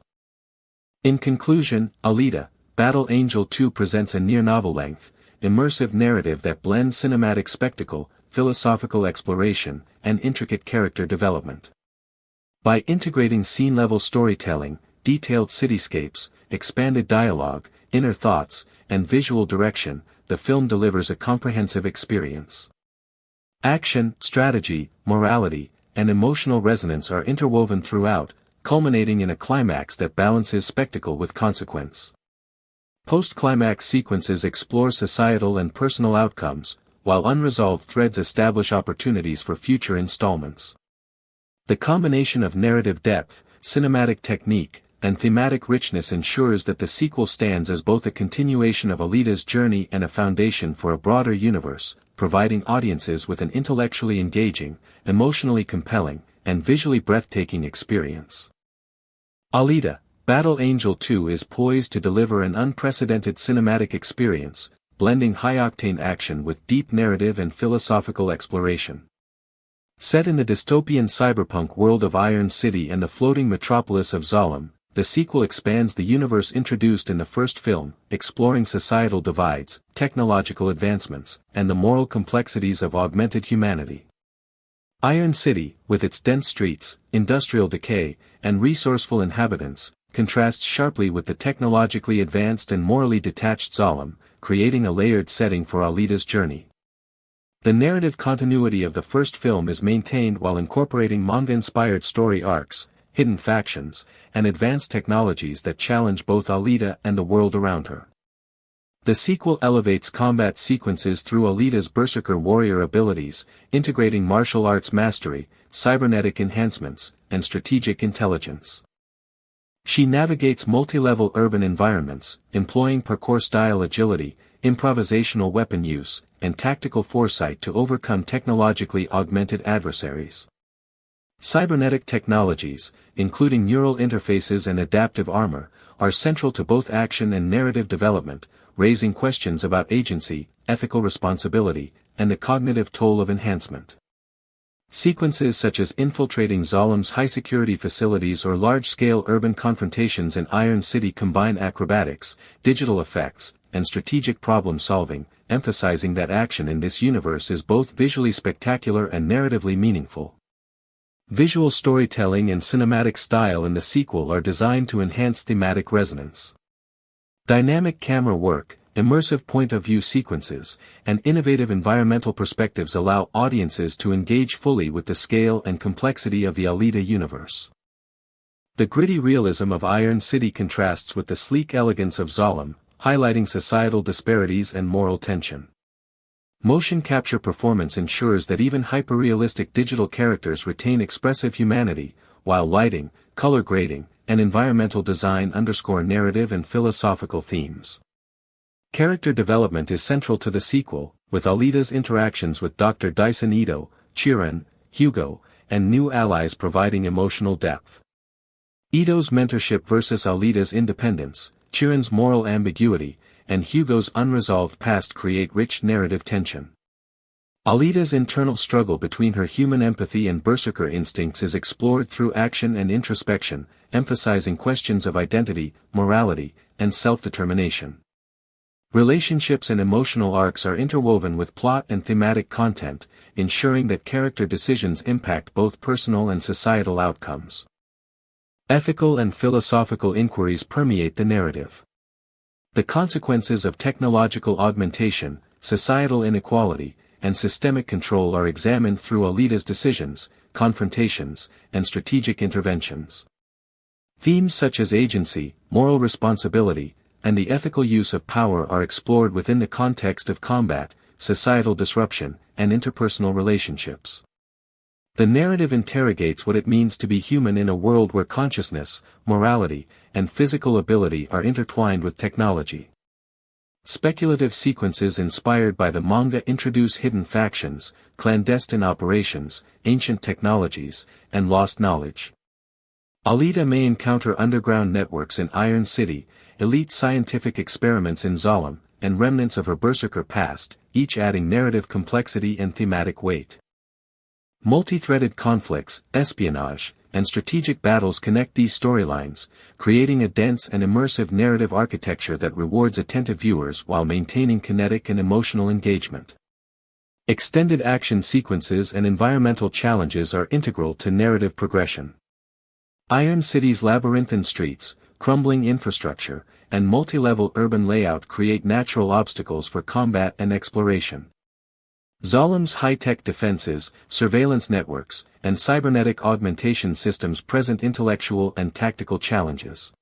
In conclusion, Alita, Battle Angel 2 presents a near novel-length, immersive narrative that blends cinematic spectacle, philosophical exploration, and intricate character development. By integrating scene-level storytelling, detailed cityscapes, expanded dialogue, inner thoughts, and visual direction, the film delivers a comprehensive experience. Action, strategy, morality, and emotional resonance are interwoven throughout, culminating in a climax that balances spectacle with consequence. Post-climax sequences explore societal and personal outcomes, while unresolved threads establish opportunities for future installments. The combination of narrative depth, cinematic technique, and thematic richness ensures that the sequel stands as both a continuation of Alita's journey and a foundation for a broader universe, providing audiences with an intellectually engaging, emotionally compelling, and visually breathtaking experience. Alita, Battle Angel 2 is poised to deliver an unprecedented cinematic experience, blending high-octane action with deep narrative and philosophical exploration. Set in the dystopian cyberpunk world of Iron City and the floating metropolis of Zalem, the sequel expands the universe introduced in the first film, exploring societal divides, technological advancements, and the moral complexities of augmented humanity. Iron City, with its dense streets, industrial decay, and resourceful inhabitants, contrasts sharply with the technologically advanced and morally detached Zalem, creating a layered setting for Alita's journey. The narrative continuity of the first film is maintained while incorporating manga-inspired story arcs, hidden factions, and advanced technologies that challenge both Alita and the world around her. The sequel elevates combat sequences through Alita's Berserker warrior abilities, integrating martial arts mastery, cybernetic enhancements, and strategic intelligence. She navigates multi-level urban environments, employing parkour-style agility, improvisational weapon use, and tactical foresight to overcome technologically augmented adversaries. Cybernetic technologies, including neural interfaces and adaptive armor, are central to both action and narrative development, raising questions about agency, ethical responsibility, and the cognitive toll of enhancement. Sequences such as infiltrating Zalem's high-security facilities or large-scale urban confrontations in Iron City combine acrobatics, digital effects, and strategic problem-solving, emphasizing that action in this universe is both visually spectacular and narratively meaningful. Visual storytelling and cinematic style in the sequel are designed to enhance thematic resonance. Dynamic camera work, immersive point-of-view sequences, and innovative environmental perspectives allow audiences to engage fully with the scale and complexity of the Alita universe. The gritty realism of Iron City contrasts with the sleek elegance of Zalem, highlighting societal disparities and moral tension. Motion capture performance ensures that even hyper-realistic digital characters retain expressive humanity, while lighting, color grading, and environmental design underscore narrative and philosophical themes. Character development is central to the sequel, with Alita's interactions with Dr. Dyson Ito, Chiron, Hugo, and new allies providing emotional depth. Ito's mentorship versus Alita's independence, Chiron's moral ambiguity, and Hugo's unresolved past create rich narrative tension. Alita's internal struggle between her human empathy and berserker instincts is explored through action and introspection, emphasizing questions of identity, morality, and self-determination. Relationships and emotional arcs are interwoven with plot and thematic content, ensuring that character decisions impact both personal and societal outcomes. Ethical and philosophical inquiries permeate the narrative. The consequences of technological augmentation, societal inequality, and systemic control are examined through Alita's decisions, confrontations, and strategic interventions. Themes such as agency, moral responsibility, and the ethical use of power are explored within the context of combat, societal disruption, and interpersonal relationships. The narrative interrogates what it means to be human in a world where consciousness, morality, and physical ability are intertwined with technology. Speculative sequences inspired by the manga introduce hidden factions, clandestine operations, ancient technologies, and lost knowledge. Alita may encounter underground networks in Iron City, elite scientific experiments in Zalem, and remnants of her berserker past, each adding narrative complexity and thematic weight. Multi-threaded conflicts, espionage, and strategic battles connect these storylines, creating a dense and immersive narrative architecture that rewards attentive viewers while maintaining kinetic and emotional engagement. Extended action sequences and environmental challenges are integral to narrative progression. Iron City's labyrinthine streets, crumbling infrastructure, and multi-level urban layout create natural obstacles for combat and exploration. Zalem's high-tech defenses, surveillance networks, and cybernetic augmentation systems present intellectual and tactical challenges.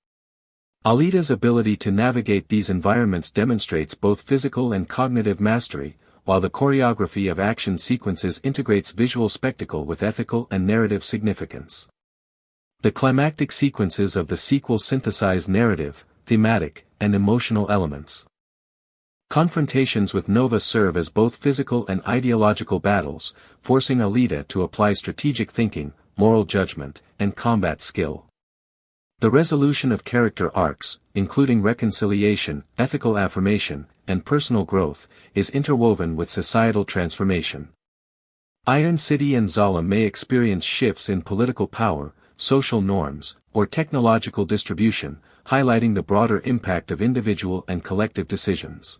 Alita's ability to navigate these environments demonstrates both physical and cognitive mastery, while the choreography of action sequences integrates visual spectacle with ethical and narrative significance. The climactic sequences of the sequel synthesize narrative, thematic, and emotional elements. Confrontations with Nova serve as both physical and ideological battles, forcing Alita to apply strategic thinking, moral judgment, and combat skill. The resolution of character arcs, including reconciliation, ethical affirmation, and personal growth, is interwoven with societal transformation. Iron City and Zalem may experience shifts in political power, social norms, or technological distribution, highlighting the broader impact of individual and collective decisions.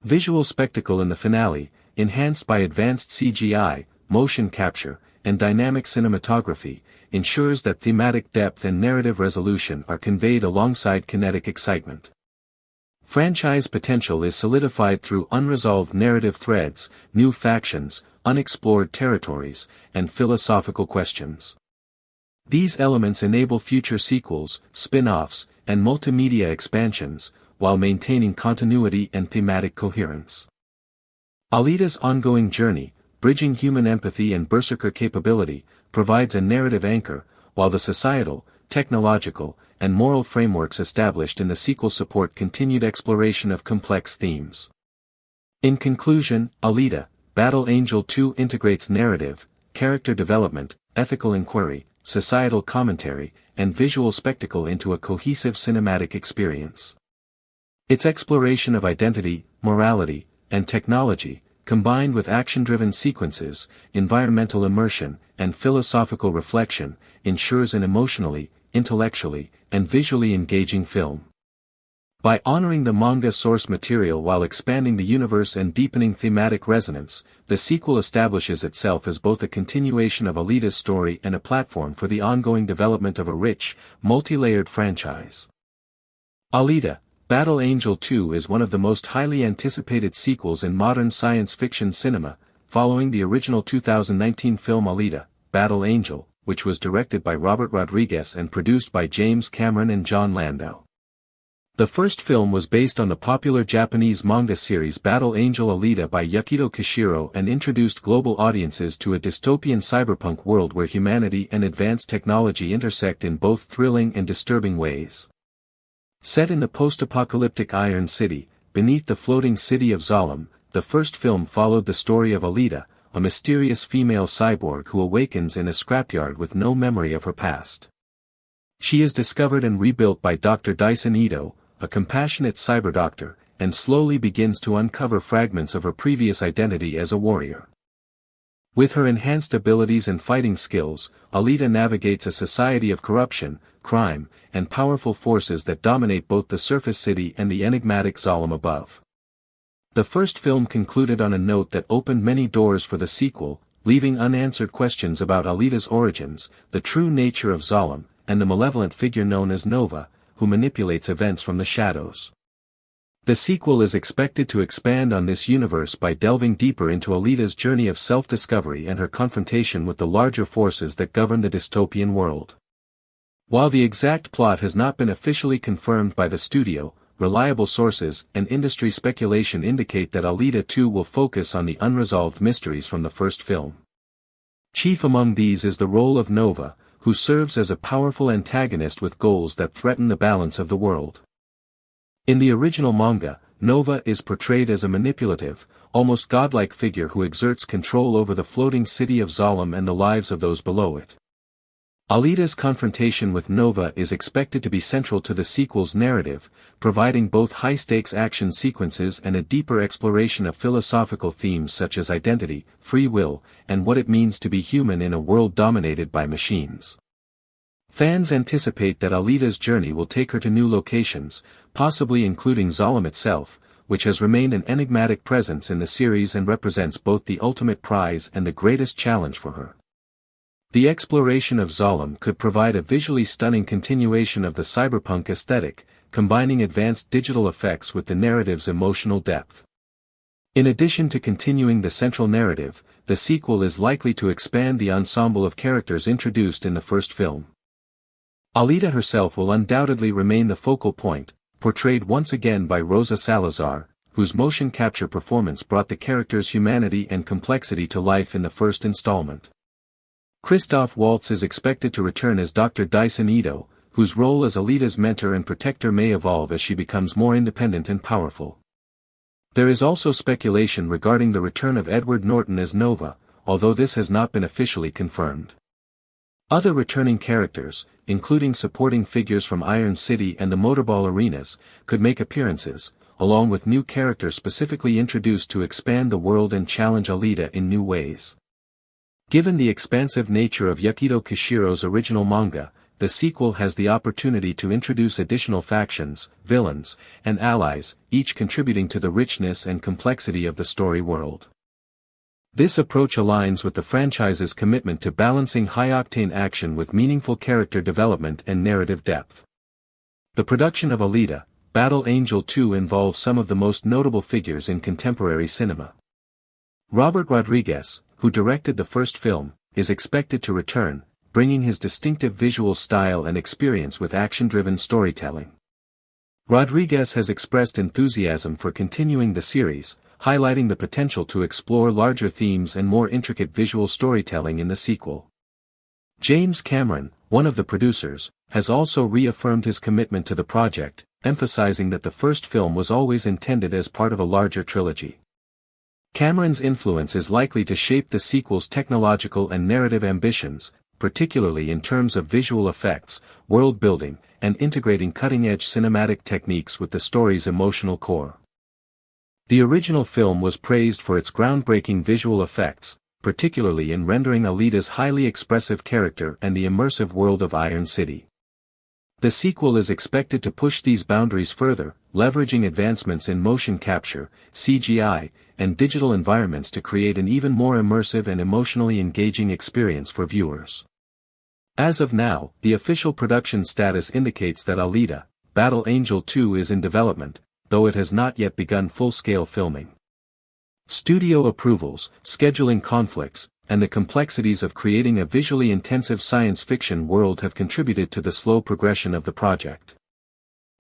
Visual spectacle in the finale, enhanced by advanced CGI, motion capture, and dynamic cinematography, ensures that thematic depth and narrative resolution are conveyed alongside kinetic excitement. Franchise potential is solidified through unresolved narrative threads, new factions, unexplored territories, and philosophical questions. These elements enable future sequels, spin-offs, and multimedia expansions, while maintaining continuity and thematic coherence. Alita's ongoing journey, bridging human empathy and berserker capability, provides a narrative anchor, while the societal, technological, and moral frameworks established in the sequel support continued exploration of complex themes. In conclusion, Alita, Battle Angel 2 integrates narrative, character development, ethical inquiry, societal commentary, and visual spectacle into a cohesive cinematic experience. Its exploration of identity, morality, and technology, combined with action-driven sequences, environmental immersion, and philosophical reflection, ensures an emotionally, intellectually, and visually engaging film. By honoring the manga source material while expanding the universe and deepening thematic resonance, the sequel establishes itself as both a continuation of Alita's story and a platform for the ongoing development of a rich, multi-layered franchise. Alita, Battle Angel 2 is one of the most highly anticipated sequels in modern science fiction cinema, following the original 2019 film Alita, Battle Angel, which was directed by Robert Rodriguez and produced by James Cameron and John Landau. The first film was based on the popular Japanese manga series Battle Angel Alita by Yukito Kishiro and introduced global audiences to a dystopian cyberpunk world where humanity and advanced technology intersect in both thrilling and disturbing ways. Set in the post-apocalyptic Iron City, beneath the floating city of Zalem, the first film followed the story of Alita, a mysterious female cyborg who awakens in a scrapyard with no memory of her past. She is discovered and rebuilt by Dr. Dyson Ito, a compassionate cyber doctor, and slowly begins to uncover fragments of her previous identity as a warrior. With her enhanced abilities and fighting skills, Alita navigates a society of corruption, crime, and powerful forces that dominate both the surface city and the enigmatic Zalem above. The first film concluded on a note that opened many doors for the sequel, leaving unanswered questions about Alita's origins, the true nature of Zalem, and the malevolent figure known as Nova, who manipulates events from the shadows. The sequel is expected to expand on this universe by delving deeper into Alita's journey of self-discovery and her confrontation with the larger forces that govern the dystopian world. While the exact plot has not been officially confirmed by the studio, reliable sources and industry speculation indicate that Alita 2 will focus on the unresolved mysteries from the first film. Chief among these is the role of Nova, who serves as a powerful antagonist with goals that threaten the balance of the world. In the original manga, Nova is portrayed as a manipulative, almost godlike figure who exerts control over the floating city of Zalem and the lives of those below it. Alita's confrontation with Nova is expected to be central to the sequel's narrative, providing both high-stakes action sequences and a deeper exploration of philosophical themes such as identity, free will, and what it means to be human in a world dominated by machines. Fans anticipate that Alita's journey will take her to new locations, possibly including Zalem itself, which has remained an enigmatic presence in the series and represents both the ultimate prize and the greatest challenge for her. The exploration of Zalem could provide a visually stunning continuation of the cyberpunk aesthetic, combining advanced digital effects with the narrative's emotional depth. In addition to continuing the central narrative, the sequel is likely to expand the ensemble of characters introduced in the first film. Alita herself will undoubtedly remain the focal point, portrayed once again by Rosa Salazar, whose motion capture performance brought the character's humanity and complexity to life in the first installment. Christoph Waltz is expected to return as Dr. Dyson Ito, whose role as Alita's mentor and protector may evolve as she becomes more independent and powerful. There is also speculation regarding the return of Edward Norton as Nova, although this has not been officially confirmed. Other returning characters, including supporting figures from Iron City and the Motorball arenas, could make appearances, along with new characters specifically introduced to expand the world and challenge Alita in new ways. Given the expansive nature of Yukito Kishiro's original manga, the sequel has the opportunity to introduce additional factions, villains, and allies, each contributing to the richness and complexity of the story world. This approach aligns with the franchise's commitment to balancing high-octane action with meaningful character development and narrative depth. The production of Alita Battle Angel 2 involves some of the most notable figures in contemporary cinema. Robert Rodriguez, who directed the first film, is expected to return, bringing his distinctive visual style and experience with action-driven storytelling. Rodriguez has expressed enthusiasm for continuing the series, highlighting the potential to explore larger themes and more intricate visual storytelling in the sequel. James Cameron, one of the producers, has also reaffirmed his commitment to the project, emphasizing that the first film was always intended as part of a larger trilogy. Cameron's influence is likely to shape the sequel's technological and narrative ambitions, particularly in terms of visual effects, world building, and integrating cutting-edge cinematic techniques with the story's emotional core. The original film was praised for its groundbreaking visual effects, particularly in rendering Alita's highly expressive character and the immersive world of Iron City. The sequel is expected to push these boundaries further, leveraging advancements in motion capture, CGI, and digital environments to create an even more immersive and emotionally engaging experience for viewers. As of now, the official production status indicates that Alita Battle Angel 2 is in development, though it has not yet begun full-scale filming. Studio approvals, scheduling conflicts, and the complexities of creating a visually intensive science fiction world have contributed to the slow progression of the project.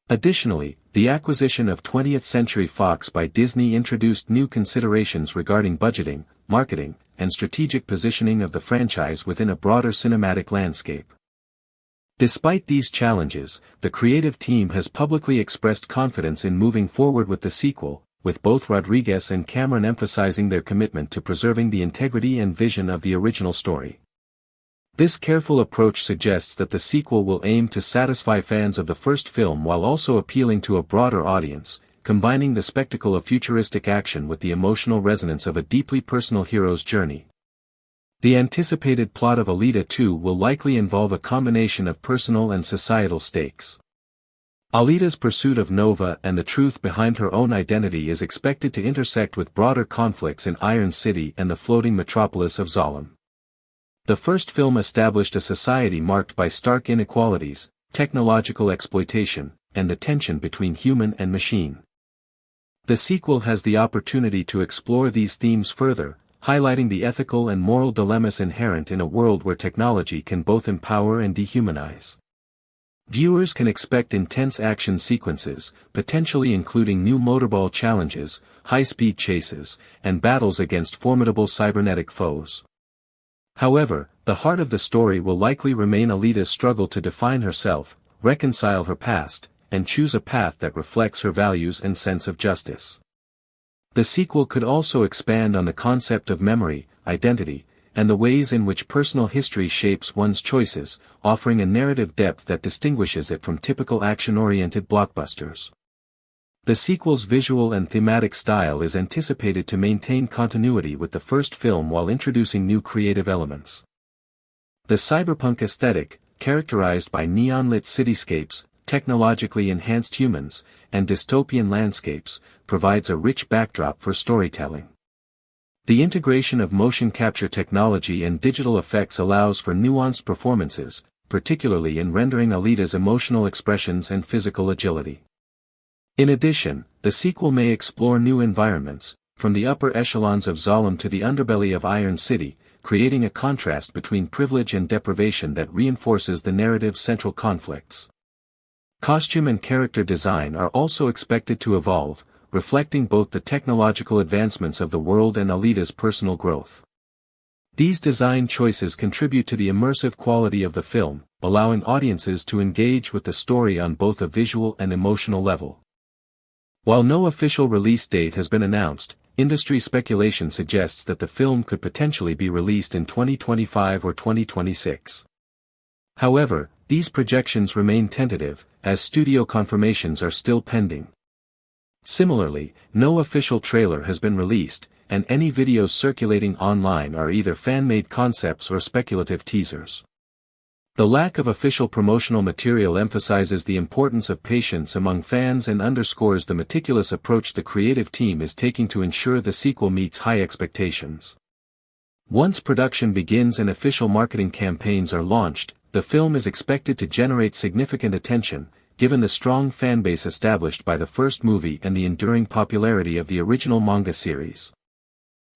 Additionally, the acquisition of 20th Century Fox by Disney introduced new considerations regarding budgeting, marketing, and strategic positioning of the franchise within a broader cinematic landscape. Despite these challenges, the creative team has publicly expressed confidence in moving forward with the sequel, with both Rodriguez and Cameron emphasizing their commitment to preserving the integrity and vision of the original story. This careful approach suggests that the sequel will aim to satisfy fans of the first film while also appealing to a broader audience, combining the spectacle of futuristic action with the emotional resonance of a deeply personal hero's journey. The anticipated plot of Alita 2 will likely involve a combination of personal and societal stakes. Alita's pursuit of Nova and the truth behind her own identity is expected to intersect with broader conflicts in Iron City and the floating metropolis of Zalem. The first film established a society marked by stark inequalities, technological exploitation, and the tension between human and machine. The sequel has the opportunity to explore these themes further, highlighting the ethical and moral dilemmas inherent in a world where technology can both empower and dehumanize. Viewers can expect intense action sequences, potentially including new motorball challenges, high-speed chases, and battles against formidable cybernetic foes. However, the heart of the story will likely remain Alita's struggle to define herself, reconcile her past, and choose a path that reflects her values and sense of justice. The sequel could also expand on the concept of memory, identity, and the ways in which personal history shapes one's choices, offering a narrative depth that distinguishes it from typical action-oriented blockbusters. The sequel's visual and thematic style is anticipated to maintain continuity with the first film while introducing new creative elements. The cyberpunk aesthetic, characterized by neon-lit cityscapes, technologically enhanced humans, and dystopian landscapes, provides a rich backdrop for storytelling. The integration of motion capture technology and digital effects allows for nuanced performances, particularly in rendering Alita's emotional expressions and physical agility. In addition, the sequel may explore new environments, from the upper echelons of Zalem to the underbelly of Iron City, creating a contrast between privilege and deprivation that reinforces the narrative's central conflicts. Costume and character design are also expected to evolve, reflecting both the technological advancements of the world and Alita's personal growth. These design choices contribute to the immersive quality of the film, allowing audiences to engage with the story on both a visual and emotional level. While no official release date has been announced, industry speculation suggests that the film could potentially be released in 2025 or 2026. However, these projections remain tentative, as studio confirmations are still pending. Similarly, no official trailer has been released, and any videos circulating online are either fan-made concepts or speculative teasers. The lack of official promotional material emphasizes the importance of patience among fans and underscores the meticulous approach the creative team is taking to ensure the sequel meets high expectations. Once production begins and official marketing campaigns are launched, the film is expected to generate significant attention, given the strong fanbase established by the first movie and the enduring popularity of the original manga series.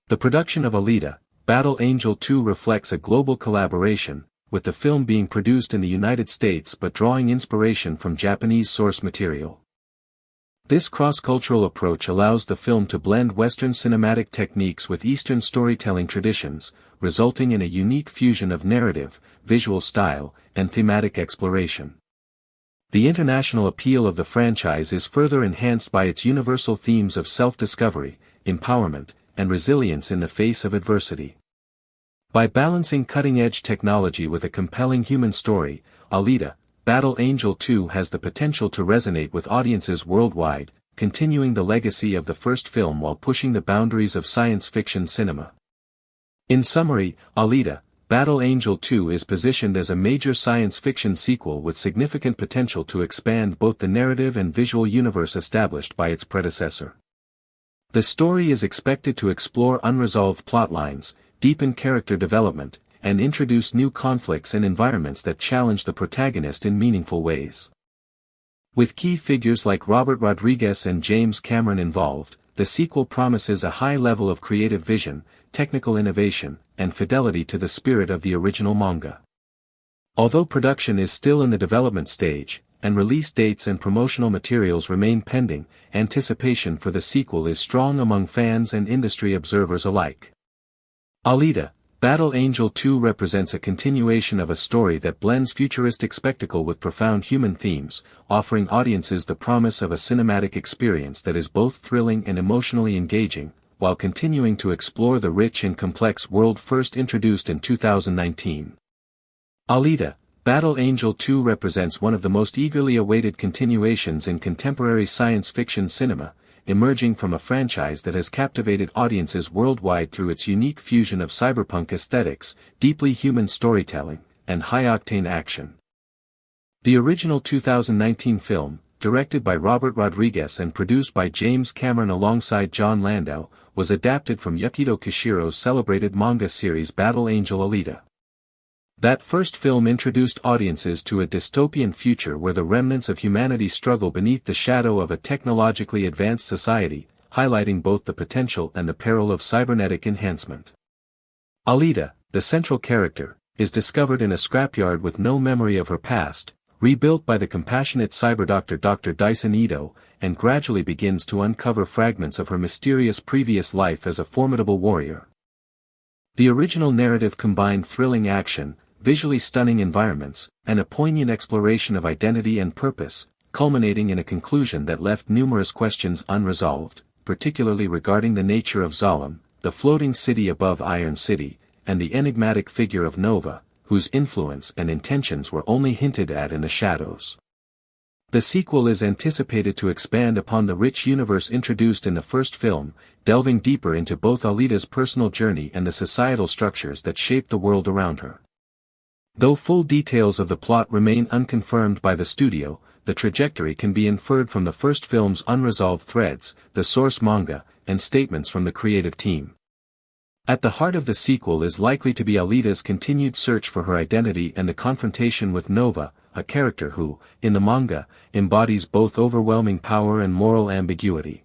The production of Alita Battle Angel 2 reflects a global collaboration, with the film being produced in the United States but drawing inspiration from Japanese source material. This cross-cultural approach allows the film to blend Western cinematic techniques with Eastern storytelling traditions, resulting in a unique fusion of narrative, visual style, and thematic exploration. The international appeal of the franchise is further enhanced by its universal themes of self-discovery, empowerment, and resilience in the face of adversity. By balancing cutting-edge technology with a compelling human story, Alita Battle Angel 2 has the potential to resonate with audiences worldwide, continuing the legacy of the first film while pushing the boundaries of science fiction cinema. In summary, Alita Battle Angel 2 is positioned as a major science fiction sequel with significant potential to expand both the narrative and visual universe established by its predecessor. The story is expected to explore unresolved plotlines, deepen character development, and introduce new conflicts and environments that challenge the protagonist in meaningful ways. With key figures like Robert Rodriguez and James Cameron involved, the sequel promises a high level of creative vision, technical innovation, and fidelity to the spirit of the original manga. Although production is still in the development stage, and release dates and promotional materials remain pending, anticipation for the sequel is strong among fans and industry observers alike. Alita Battle Angel 2 represents a continuation of a story that blends futuristic spectacle with profound human themes, offering audiences the promise of a cinematic experience that is both thrilling and emotionally engaging, while continuing to explore the rich and complex world first introduced in 2019. Alita Battle Angel 2 represents one of the most eagerly awaited continuations in contemporary science fiction cinema, emerging from a franchise that has captivated audiences worldwide through its unique fusion of cyberpunk aesthetics, deeply human storytelling, and high-octane action. The original 2019 film, directed by Robert Rodriguez and produced by James Cameron alongside John Landau, was adapted from Yukito Kishiro's celebrated manga series Battle Angel Alita. That first film introduced audiences to a dystopian future where the remnants of humanity struggle beneath the shadow of a technologically advanced society, highlighting both the potential and the peril of cybernetic enhancement. Alita, the central character, is discovered in a scrapyard with no memory of her past, rebuilt by the compassionate cyberdoctor Dr. Dyson Ito, and gradually begins to uncover fragments of her mysterious previous life as a formidable warrior. The original narrative combined thrilling action, visually stunning environments, and a poignant exploration of identity and purpose, culminating in a conclusion that left numerous questions unresolved, particularly regarding the nature of Zalem, the floating city above Iron City, and the enigmatic figure of Nova, whose influence and intentions were only hinted at in the shadows. The sequel is anticipated to expand upon the rich universe introduced in the first film, delving deeper into both Alita's personal journey and the societal structures that shape the world around her. Though full details of the plot remain unconfirmed by the studio, the trajectory can be inferred from the first film's unresolved threads, the source manga, and statements from the creative team. At the heart of the sequel is likely to be Alita's continued search for her identity and the confrontation with Nova, a character who, in the manga, embodies both overwhelming power and moral ambiguity.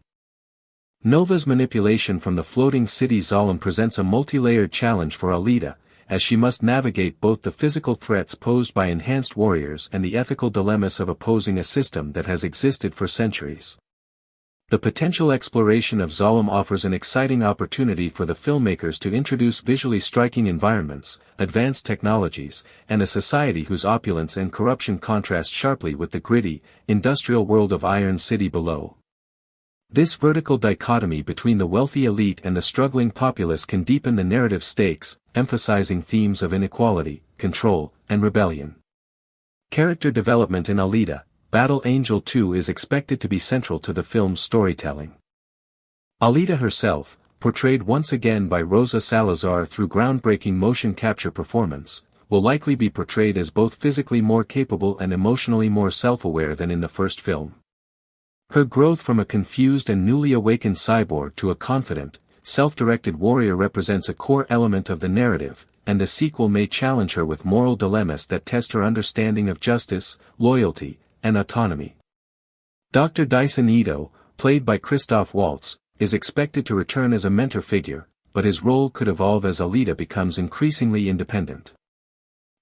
Nova's manipulation from the floating city Zalem presents a multi-layered challenge for Alita, as she must navigate both the physical threats posed by enhanced warriors and the ethical dilemmas of opposing a system that has existed for centuries. The potential exploration of Zalem offers an exciting opportunity for the filmmakers to introduce visually striking environments, advanced technologies, and a society whose opulence and corruption contrast sharply with the gritty, industrial world of Iron City below. This vertical dichotomy between the wealthy elite and the struggling populace can deepen the narrative stakes, emphasizing themes of inequality, control, and rebellion. Character development in Alita Battle Angel 2 is expected to be central to the film's storytelling. Alita herself, portrayed once again by Rosa Salazar through groundbreaking motion capture performance, will likely be portrayed as both physically more capable and emotionally more self-aware than in the first film. Her growth from a confused and newly awakened cyborg to a confident, self-directed warrior represents a core element of the narrative, and the sequel may challenge her with moral dilemmas that test her understanding of justice, loyalty, and autonomy. Dr. Dyson Ito, played by Christoph Waltz, is expected to return as a mentor figure, but his role could evolve as Alita becomes increasingly independent.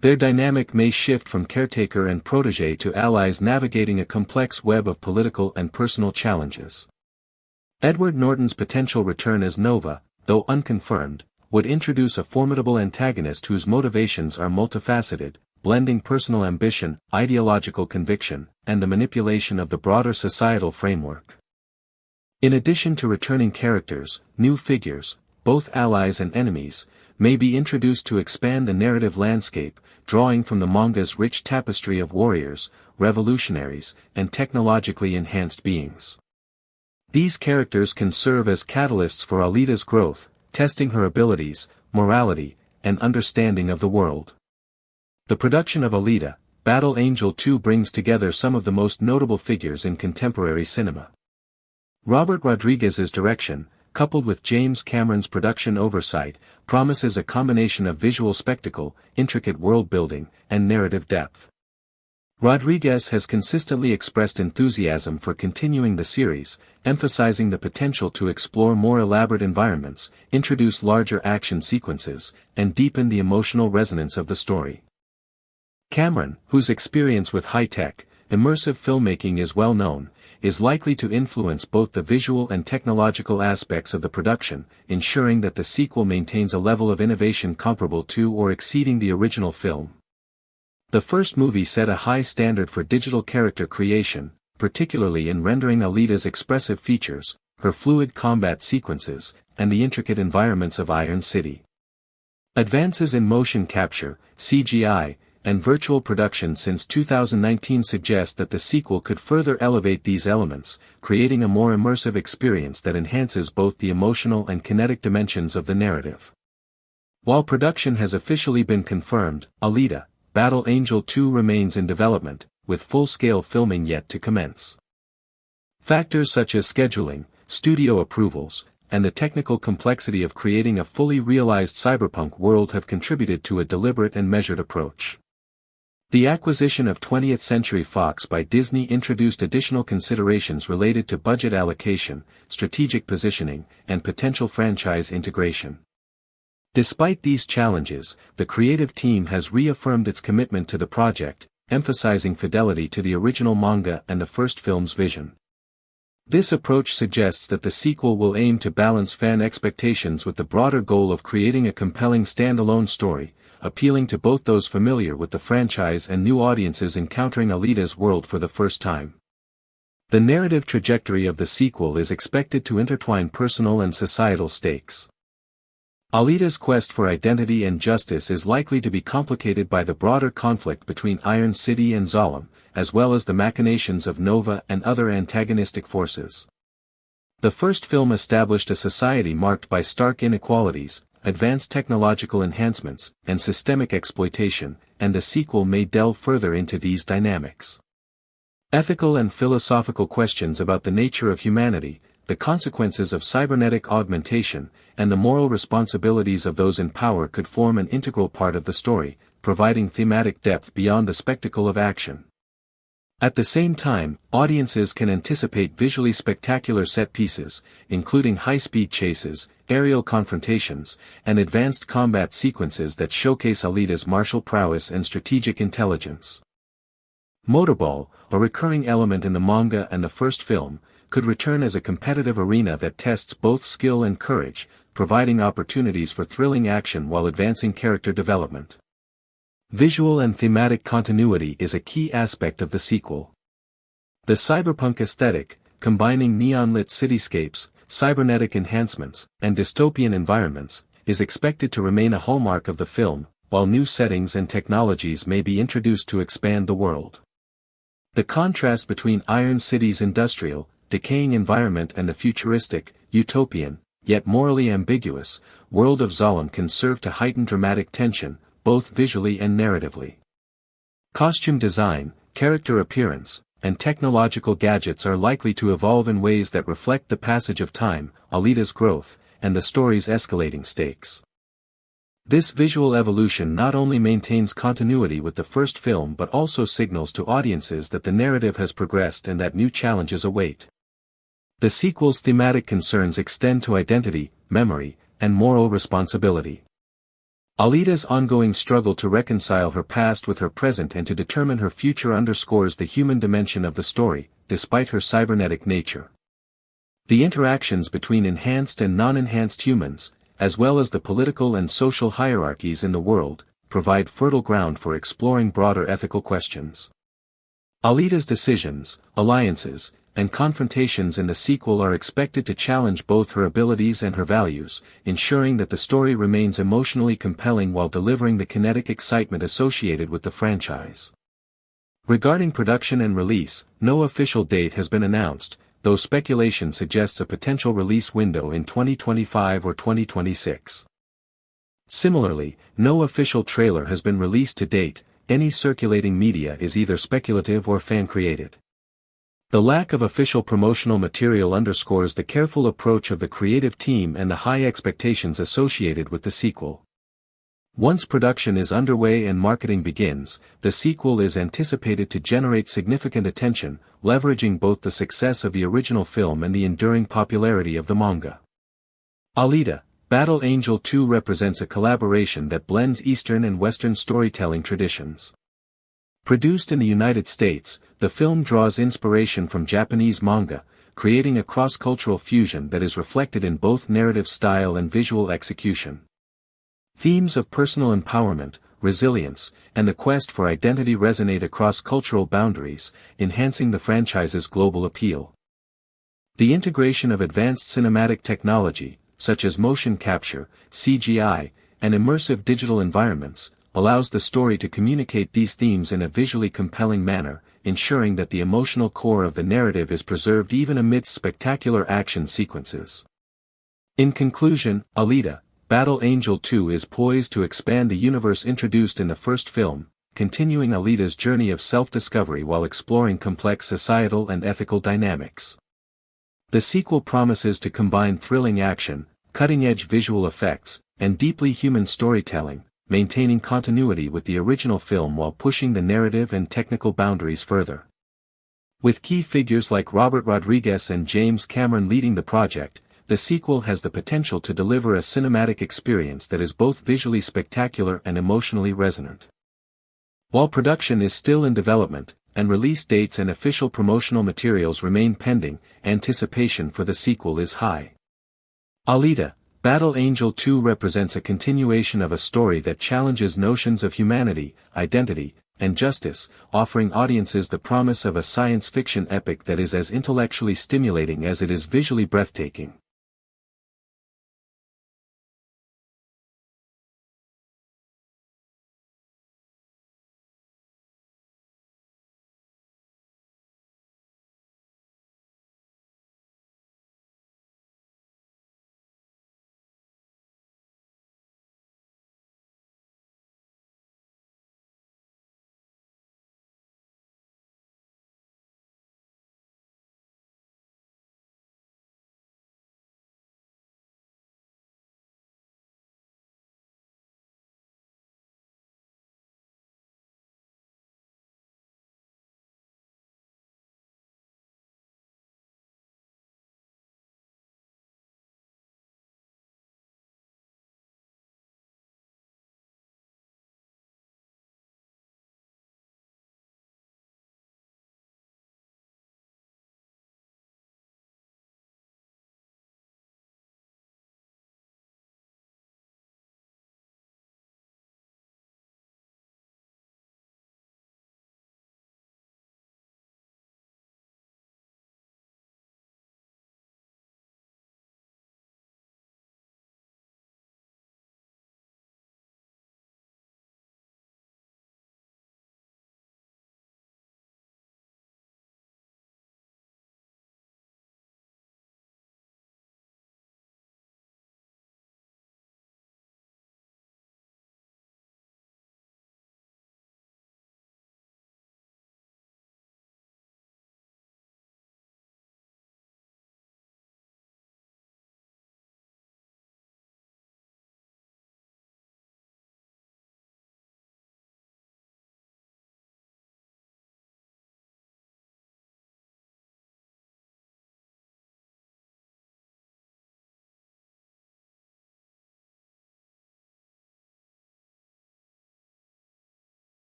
Their dynamic may shift from caretaker and protege to allies navigating a complex web of political and personal challenges. Edward Norton's potential return as Nova, though unconfirmed, would introduce a formidable antagonist whose motivations are multifaceted, blending personal ambition, ideological conviction, and the manipulation of the broader societal framework. In addition to returning characters, new figures, both allies and enemies, may be introduced to expand the narrative landscape, drawing from the manga's rich tapestry of warriors, revolutionaries, and technologically enhanced beings. These characters can serve as catalysts for Alita's growth, testing her abilities, morality, and understanding of the world. The production of Alita Battle Angel 2 brings together some of the most notable figures in contemporary cinema. Robert Rodriguez's direction, coupled with James Cameron's production oversight, promises a combination of visual spectacle, intricate world-building, and narrative depth. Rodriguez has consistently expressed enthusiasm for continuing the series, emphasizing the potential to explore more elaborate environments, introduce larger action sequences, and deepen the emotional resonance of the story. Cameron, whose experience with high-tech, immersive filmmaking is well known, is likely to influence both the visual and technological aspects of the production, ensuring that the sequel maintains a level of innovation comparable to or exceeding the original film. The first movie set a high standard for digital character creation, particularly in rendering Alita's expressive features, her fluid combat sequences, and the intricate environments of Iron City. Advances in motion capture, CGI, and virtual production since 2019 suggest that the sequel could further elevate these elements, creating a more immersive experience that enhances both the emotional and kinetic dimensions of the narrative. While production has officially been confirmed, Alita Battle Angel 2 remains in development, with full-scale filming yet to commence. Factors such as scheduling, studio approvals, and the technical complexity of creating a fully realized cyberpunk world have contributed to a deliberate and measured approach. The acquisition of 20th Century Fox by Disney introduced additional considerations related to budget allocation, strategic positioning, and potential franchise integration. Despite these challenges, the creative team has reaffirmed its commitment to the project, emphasizing fidelity to the original manga and the first film's vision. This approach suggests that the sequel will aim to balance fan expectations with the broader goal of creating a compelling standalone story, appealing to both those familiar with the franchise and new audiences encountering Alita's world for the first time. The narrative trajectory of the sequel is expected to intertwine personal and societal stakes. Alita's quest for identity and justice is likely to be complicated by the broader conflict between Iron City and Zalem, as well as the machinations of Nova and other antagonistic forces. The first film established a society marked by stark inequalities, advanced technological enhancements, and systemic exploitation, and the sequel may delve further into these dynamics. Ethical and philosophical questions about the nature of humanity, the consequences of cybernetic augmentation, and the moral responsibilities of those in power could form an integral part of the story, providing thematic depth beyond the spectacle of action. At the same time, audiences can anticipate visually spectacular set pieces, including high-speed chases, aerial confrontations, and advanced combat sequences that showcase Alita's martial prowess and strategic intelligence. Motorball, a recurring element in the manga and the first film, could return as a competitive arena that tests both skill and courage, providing opportunities for thrilling action while advancing character development. Visual and thematic continuity is a key aspect of the sequel. The cyberpunk aesthetic, combining neon-lit cityscapes, cybernetic enhancements, and dystopian environments, is expected to remain a hallmark of the film, while new settings and technologies may be introduced to expand the world. The contrast between Iron City's industrial, decaying environment and the futuristic, utopian, yet morally ambiguous, world of Zalem can serve to heighten dramatic tension, both visually and narratively. Costume design, character appearance, and technological gadgets are likely to evolve in ways that reflect the passage of time, Alita's growth, and the story's escalating stakes. This visual evolution not only maintains continuity with the first film but also signals to audiences that the narrative has progressed and that new challenges await. The sequel's thematic concerns extend to identity, memory, and moral responsibility. Alita's ongoing struggle to reconcile her past with her present and to determine her future underscores the human dimension of the story, despite her cybernetic nature. The interactions between enhanced and non-enhanced humans, as well as the political and social hierarchies in the world, provide fertile ground for exploring broader ethical questions. Alita's decisions, alliances, and confrontations in the sequel are expected to challenge both her abilities and her values, ensuring that the story remains emotionally compelling while delivering the kinetic excitement associated with the franchise. Regarding production and release, no official date has been announced, though speculation suggests a potential release window in 2025 or 2026. Similarly, no official trailer has been released to date. Any circulating media is either speculative or fan-created. The lack of official promotional material underscores the careful approach of the creative team and the high expectations associated with the sequel. Once production is underway and marketing begins, the sequel is anticipated to generate significant attention, leveraging both the success of the original film and the enduring popularity of the manga. Alita Battle Angel 2 represents a collaboration that blends Eastern and Western storytelling traditions. Produced in the United States, the film draws inspiration from Japanese manga, creating a cross-cultural fusion that is reflected in both narrative style and visual execution. Themes of personal empowerment, resilience, and the quest for identity resonate across cultural boundaries, enhancing the franchise's global appeal. The integration of advanced cinematic technology, such as motion capture, CGI, and immersive digital environments, allows the story to communicate these themes in a visually compelling manner, ensuring that the emotional core of the narrative is preserved even amidst spectacular action sequences. In conclusion, Alita Battle Angel 2 is poised to expand the universe introduced in the first film, continuing Alita's journey of self-discovery while exploring complex societal and ethical dynamics. The sequel promises to combine thrilling action, cutting-edge visual effects, and deeply human storytelling, maintaining continuity with the original film while pushing the narrative and technical boundaries further. With key figures like Robert Rodriguez and James Cameron leading the project, the sequel has the potential to deliver a cinematic experience that is both visually spectacular and emotionally resonant. While production is still in development, and release dates and official promotional materials remain pending, anticipation for the sequel is high. Alita Battle Angel 2 represents a continuation of a story that challenges notions of humanity, identity, and justice, offering audiences the promise of a science fiction epic that is as intellectually stimulating as it is visually breathtaking.